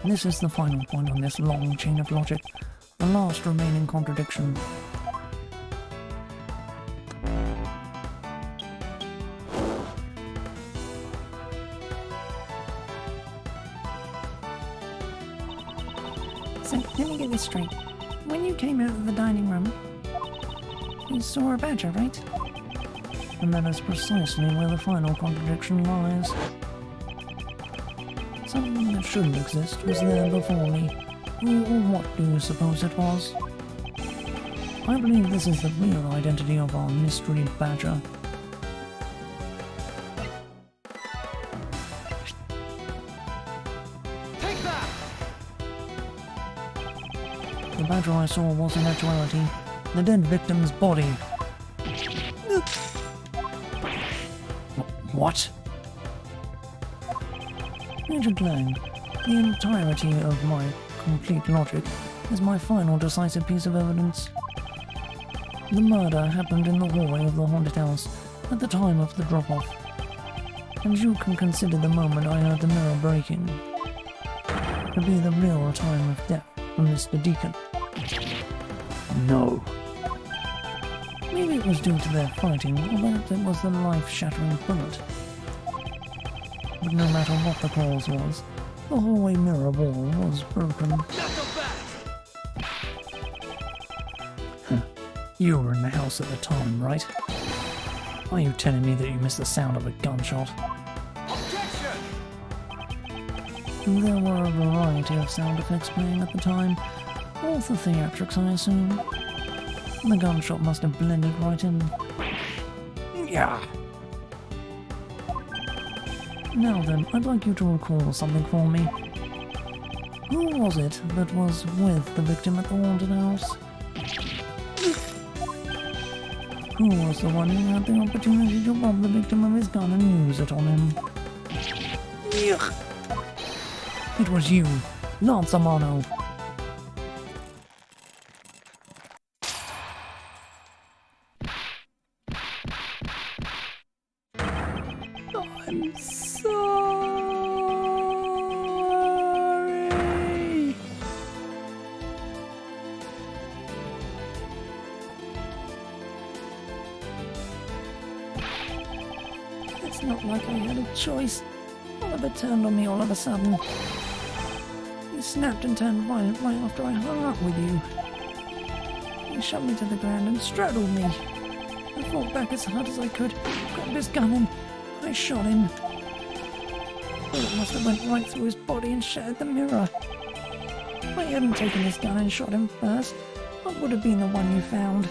This is the final point on this long chain of logic. The last remaining contradiction. So, let me get this straight. When you came out of the dining room, you saw a badger, right? And that is precisely where the final contradiction lies. Something that shouldn't exist was there before me. Who or what do you suppose it was? I believe this is the real identity of our mystery badger. Take that! The badger I saw was in actuality the dead victim's body. What? Agent Lang, the entirety of my complete logic is my final decisive piece of evidence. The murder happened in the hallway of the haunted house at the time of the drop-off, and you can consider the moment I heard the mirror breaking to be the real time of death for Mr. Deacon. No. Maybe it was due to their fighting, or perhaps it was the life-shattering bullet. But no matter what the cause was, the hallway mirror wall was broken. You were in the house at the time, right? Are you telling me that you missed the sound of a gunshot? Objection! There were a variety of sound effects playing at the time, all for theatrics, I assume. The gunshot must have blended right in. Yeah. Now then, I'd like you to recall something for me. Who was it that was with the victim at the haunted house? Who was the one who had the opportunity to rob the victim of his gun and use it on him? Yuck. It was you, Lance Amano. I'm sorry. It's not like I had a choice. Oliver turned on me all of a sudden. He snapped and turned violent right after I hung up with you. He shoved me to the ground and straddled me. I fought back as hard as I could, grabbed his gun and I shot him. Bullet must have went right through his body and shattered the mirror. If I hadn't taken his gun and shot him first, I would have been the one you found.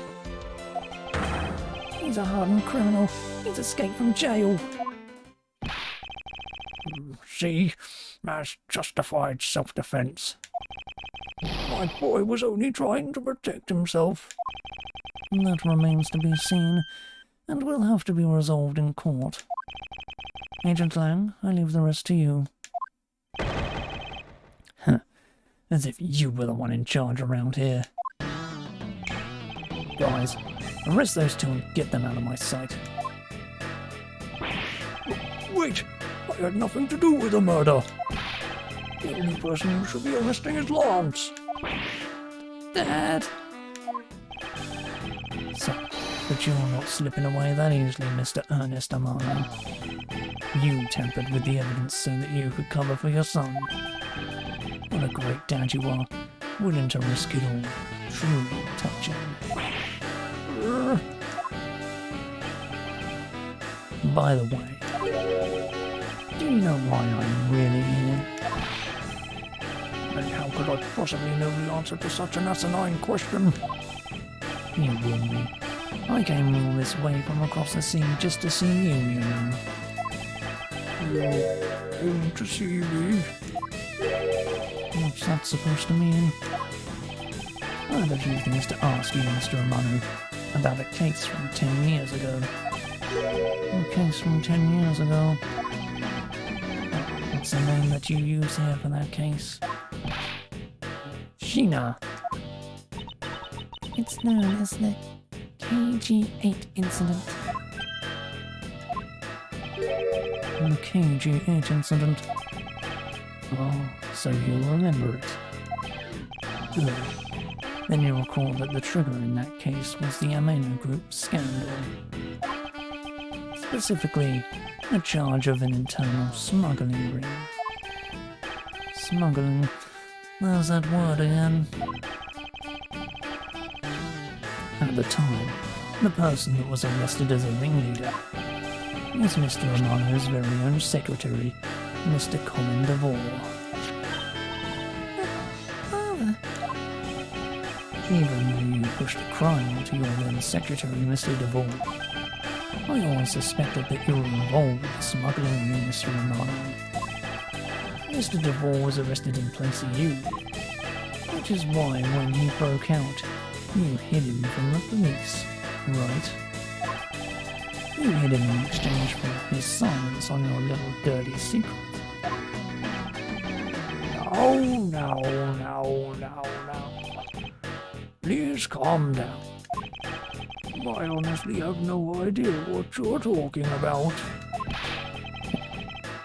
He's a hardened criminal. He's escaped from jail. See? That's justified self-defense. My boy was only trying to protect himself. That remains to be seen, and will have to be resolved in court. Agent Lang, I leave the rest to you. Huh. As if you were the one in charge around here. Guys, arrest those two and get them out of my sight. Wait! I had nothing to do with the murder. The only person who should be arresting is Lance. Dad! So, but you're not slipping away that easily, Mr. Ernest Amano. You tampered with the evidence so that you could cover for your son. What a great dad you are, willing to risk it all. Truly touching. By the way, do you know why I'm really here? And how could I possibly know the answer to such an asinine question? You will me. I came all this way from across the sea just to see you, you know. Only to see me? What's that supposed to mean? I have a few things to ask you, Mr. Amano, about a case from 10 years ago. A case from 10 years ago. What's the name that you use here for that case? Sheena. It's known as the KG8 incident. and the KG8 incident. Oh, so you remember it. Good. Then you recall that the trigger in that case was the Ameno Group scandal. Specifically, a charge of an internal smuggling ring. Smuggling. There's that word again. At the time, the person that was arrested as a ringleader was Mr. Romano's very own secretary, Mr. Colin Devore. Father, Even though you pushed a crime onto your then secretary, Mr. Devore, I always suspected that you were involved with the smuggling ring, Mr. Romano. Mr. Devore was arrested in place of you, which is why when he broke out, you hid him from the police, right? You hid him in exchange for his silence on your little dirty secret. Now. Please calm down. I honestly have no idea what you're talking about.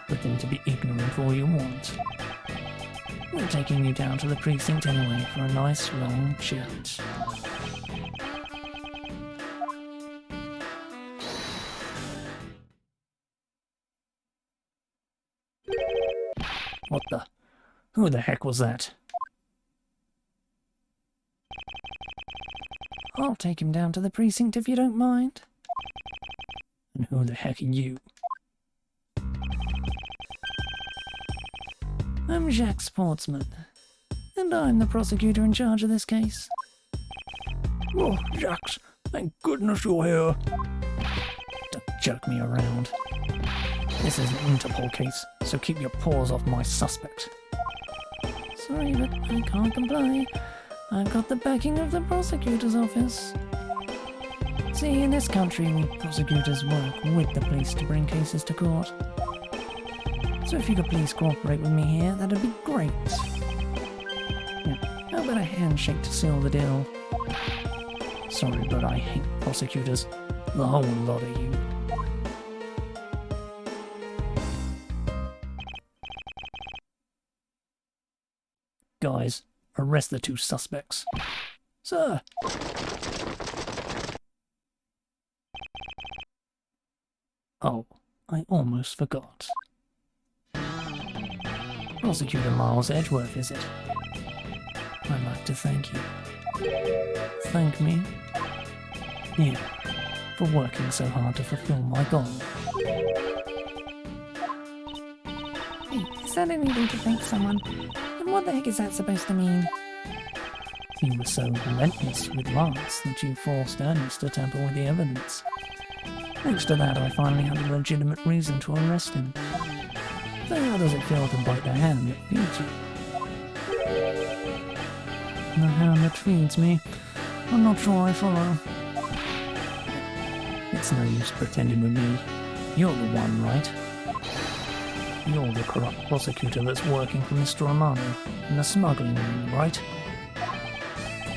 Pretend to be ignorant all you want. We're taking you down to the precinct anyway for a nice long chat. What the? Who the heck was that? I'll take him down to the precinct if you don't mind. And who the heck are you? I'm Jacques Sportsman, and I'm the prosecutor in charge of this case. Oh, Jax, thank goodness you're here. Don't jerk me around. This is an Interpol case, so keep your paws off my suspect. Sorry, but I can't comply. I've got the backing of the prosecutor's office. See, in this country, we prosecutors work with the police to bring cases to court. So if you could please cooperate with me here, that'd be great. Now, how about a handshake to seal the deal? Sorry, but I hate prosecutors. The whole lot of you. Guys, arrest the two suspects. Sir. Oh, I almost forgot. Prosecutor Miles Edgeworth, is it? I'd like to thank you. Thank me? Yeah, for working so hard to fulfill my goal. Hey, is that anything to thank someone? And what the heck is that supposed to mean? You were so relentless with Lance that you forced Ernest to tamper with the evidence. Thanks to that, I finally had a legitimate reason to arrest him. So how does it feel to bite the hand that feeds you? The hand that feeds me? I'm not sure I follow. It's no use pretending with me. You're the one, right? You're the corrupt prosecutor that's working for Mr. Romano in the smuggling ring, right?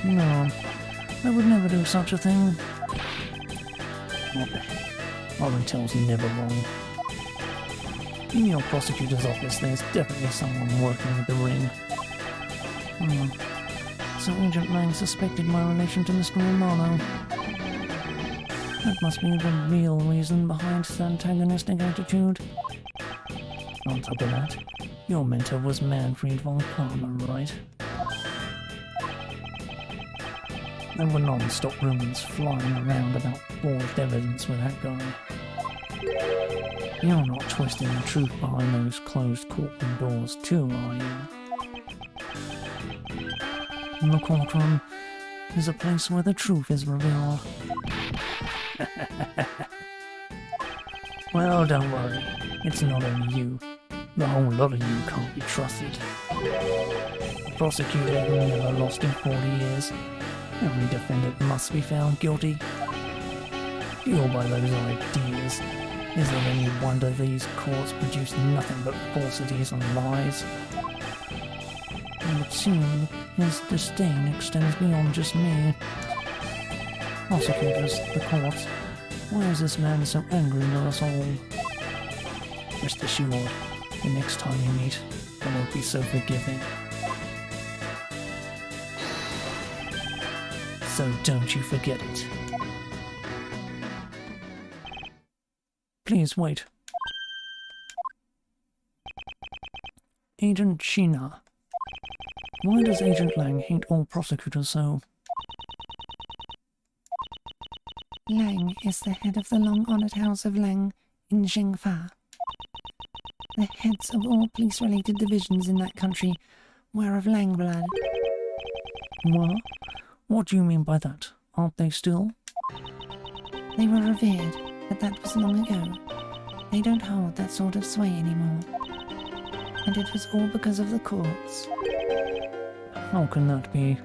No, I would never do such a thing. What the heck? Our intel's never wrong. In your prosecutor's office, there's definitely someone working with the ring. So Agent Lang suspected my relation to Mr. Romano. That must be the real reason behind his antagonistic attitude. On top of that, your mentor was Manfred von Karma, right? There were non-stop rumors flying around about forged evidence with that guy. You're not twisting the truth behind those closed courtroom doors too, are you? And the courtroom is a place where the truth is revealed. Well, don't worry. It's not only you. The whole lot of you can't be trusted. The prosecutor who never lost in 40 years. Every defendant must be found guilty. Fueled by those ideas, is it any wonder these courts produce nothing but falsities and lies? It would seem his disdain extends beyond just me. Prosecutors, the courts, why is this man so angry with us all? Rest assured, the next time you meet, I won't be so forgiving. So don't you forget it. Please wait. Agent Sheena. Why does Agent Lang hate all prosecutors so? Lang is the head of the long-honored House of Lang in Zhengfa. The heads of all police-related divisions in that country were of Lang blood. What? What do you mean by that? Aren't they still? They were revered, but that was long ago. They don't hold that sort of sway anymore. And it was all because of the courts. How can that be?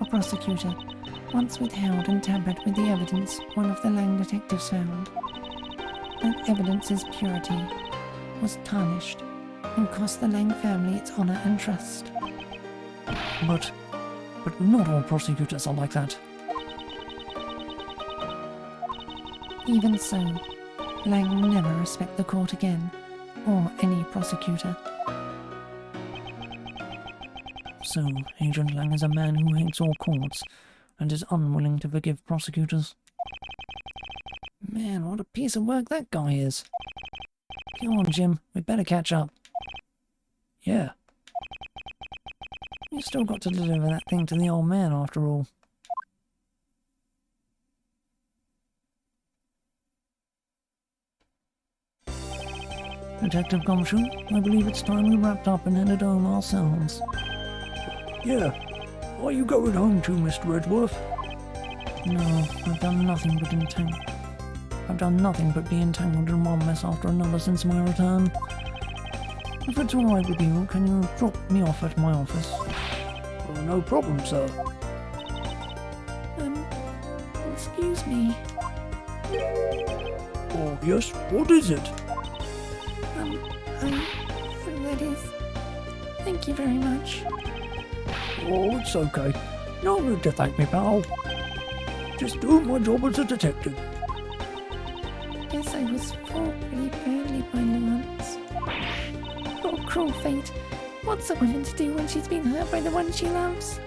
A prosecutor once withheld and tampered with the evidence one of the Lang detectives found. That evidence's purity was tarnished and cost the Lang family its honor and trust. But not all prosecutors are like that. Even so, Lang will never respect the court again, or any prosecutor. So, Agent Lang is a man who hates all courts and is unwilling to forgive prosecutors. Man, what a piece of work that guy is. Come on, Jim, we'd better catch up. Yeah. You still got to deliver that thing to the old man after all. Detective Gumshoe, I believe it's time we wrapped up and headed home ourselves. Yeah. Are you going home too, Mr. Edgeworth? No, I've done nothing but be entangled in one mess after another since my return. If it's alright with you, can you drop me off at my office? Oh, no problem, sir. Excuse me. Oh, yes, what is it? That is... Thank you very much. Oh, it's okay. No need to thank me, pal. Just doing my job as a detective. Guess I was fall pretty badly by Lance. Oh, cruel fate. What's a woman to do when she's been hurt by the one she loves?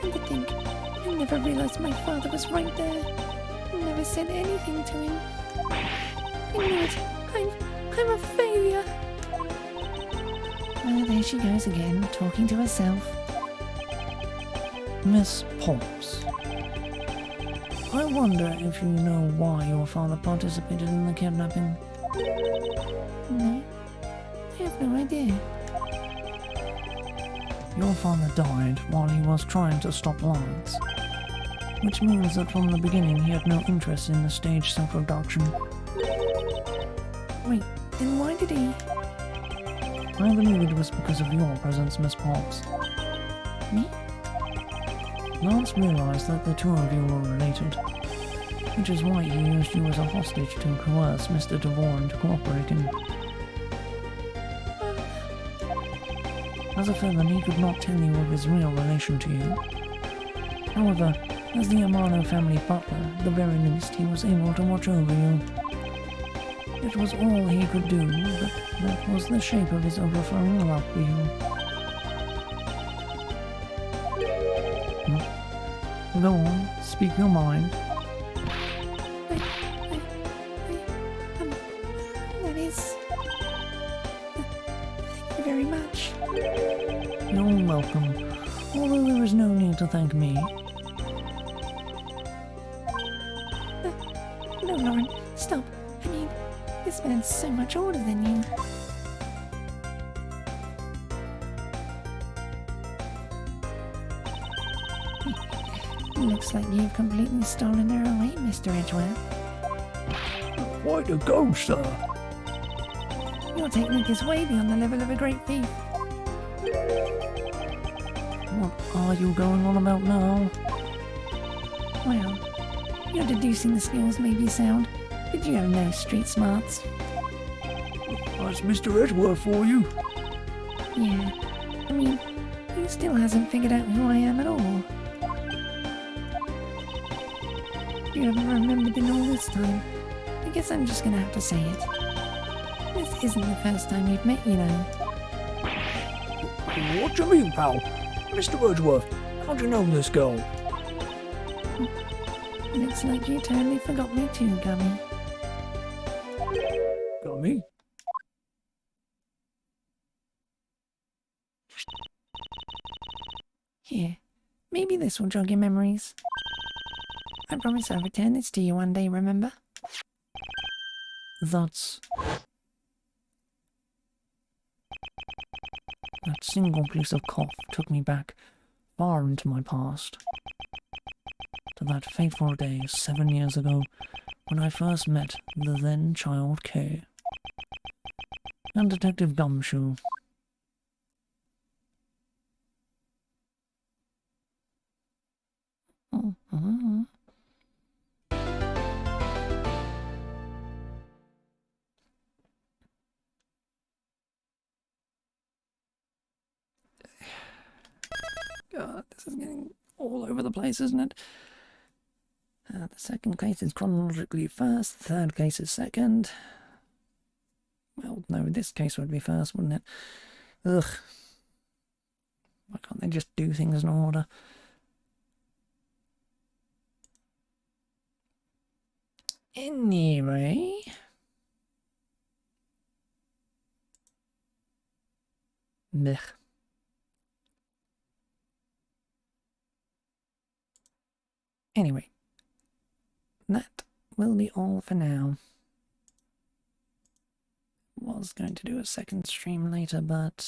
And to think, I never realized my father was right there. I never said anything to him. I knew it. I'm a failure. Ah, there she goes again, talking to herself. Miss Potts. I wonder if you know why your father participated in the kidnapping. No, I have no idea. Your father died while he was trying to stop Lance, which means that from the beginning he had no interest in the stage self-abduction. Wait, then why did he... I believe it was because of your presence, Miss Potts. Me? Lance realized that the two of you were related, which is why he used you as a hostage to coerce Mr. Devore into cooperating. As a feather, he could not tell you of his real relation to you. However, as the Amano family butler, at the very least, he was able to watch over you. It was all he could do, but that was the shape of his overflowing love for you. Go on, speak your mind. That is... Thank you very much. You're welcome, although there is no need to thank me. No, Lauren, stop. I mean, this man's so much older than you. Looks like you've completely stolen her away, Mr. Edgeworth. Way to go, sir. Your technique is way beyond the level of a great thief. What are you going on about now? Well, your deducing the skills may be sound, but you have no street smarts. That's Mr. Edgeworth for you. Yeah, I mean, he still hasn't figured out who I am at all. You haven't remembered in all this time. I guess I'm just gonna have to say it. isn't the first time you've met, you know. What do you mean, pal? Mr. Edgeworth, how do you know this girl? Looks like you totally forgot me too, Gummy. Got me? Here, maybe this will jog your memories. I promise I'll return this to you one day, remember? That single piece of cough took me back far into my past. To that fateful day 7 years ago when I first met the then child K. And Detective Gumshoe. God, this is getting all over the place, isn't it? The second case is chronologically first, the third case is second. Well, no, this case would be first, wouldn't it? Ugh. Why can't they just do things in order? Anyway... Meh. Anyway, that will be all for now. Was going to do a second stream later, but...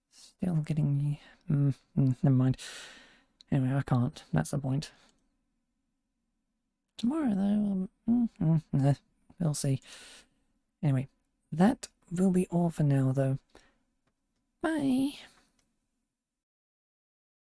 Still getting... never mind. Anyway, I can't. That's the point. Tomorrow, though, we'll see. Anyway, that will be all for now, though. Bye!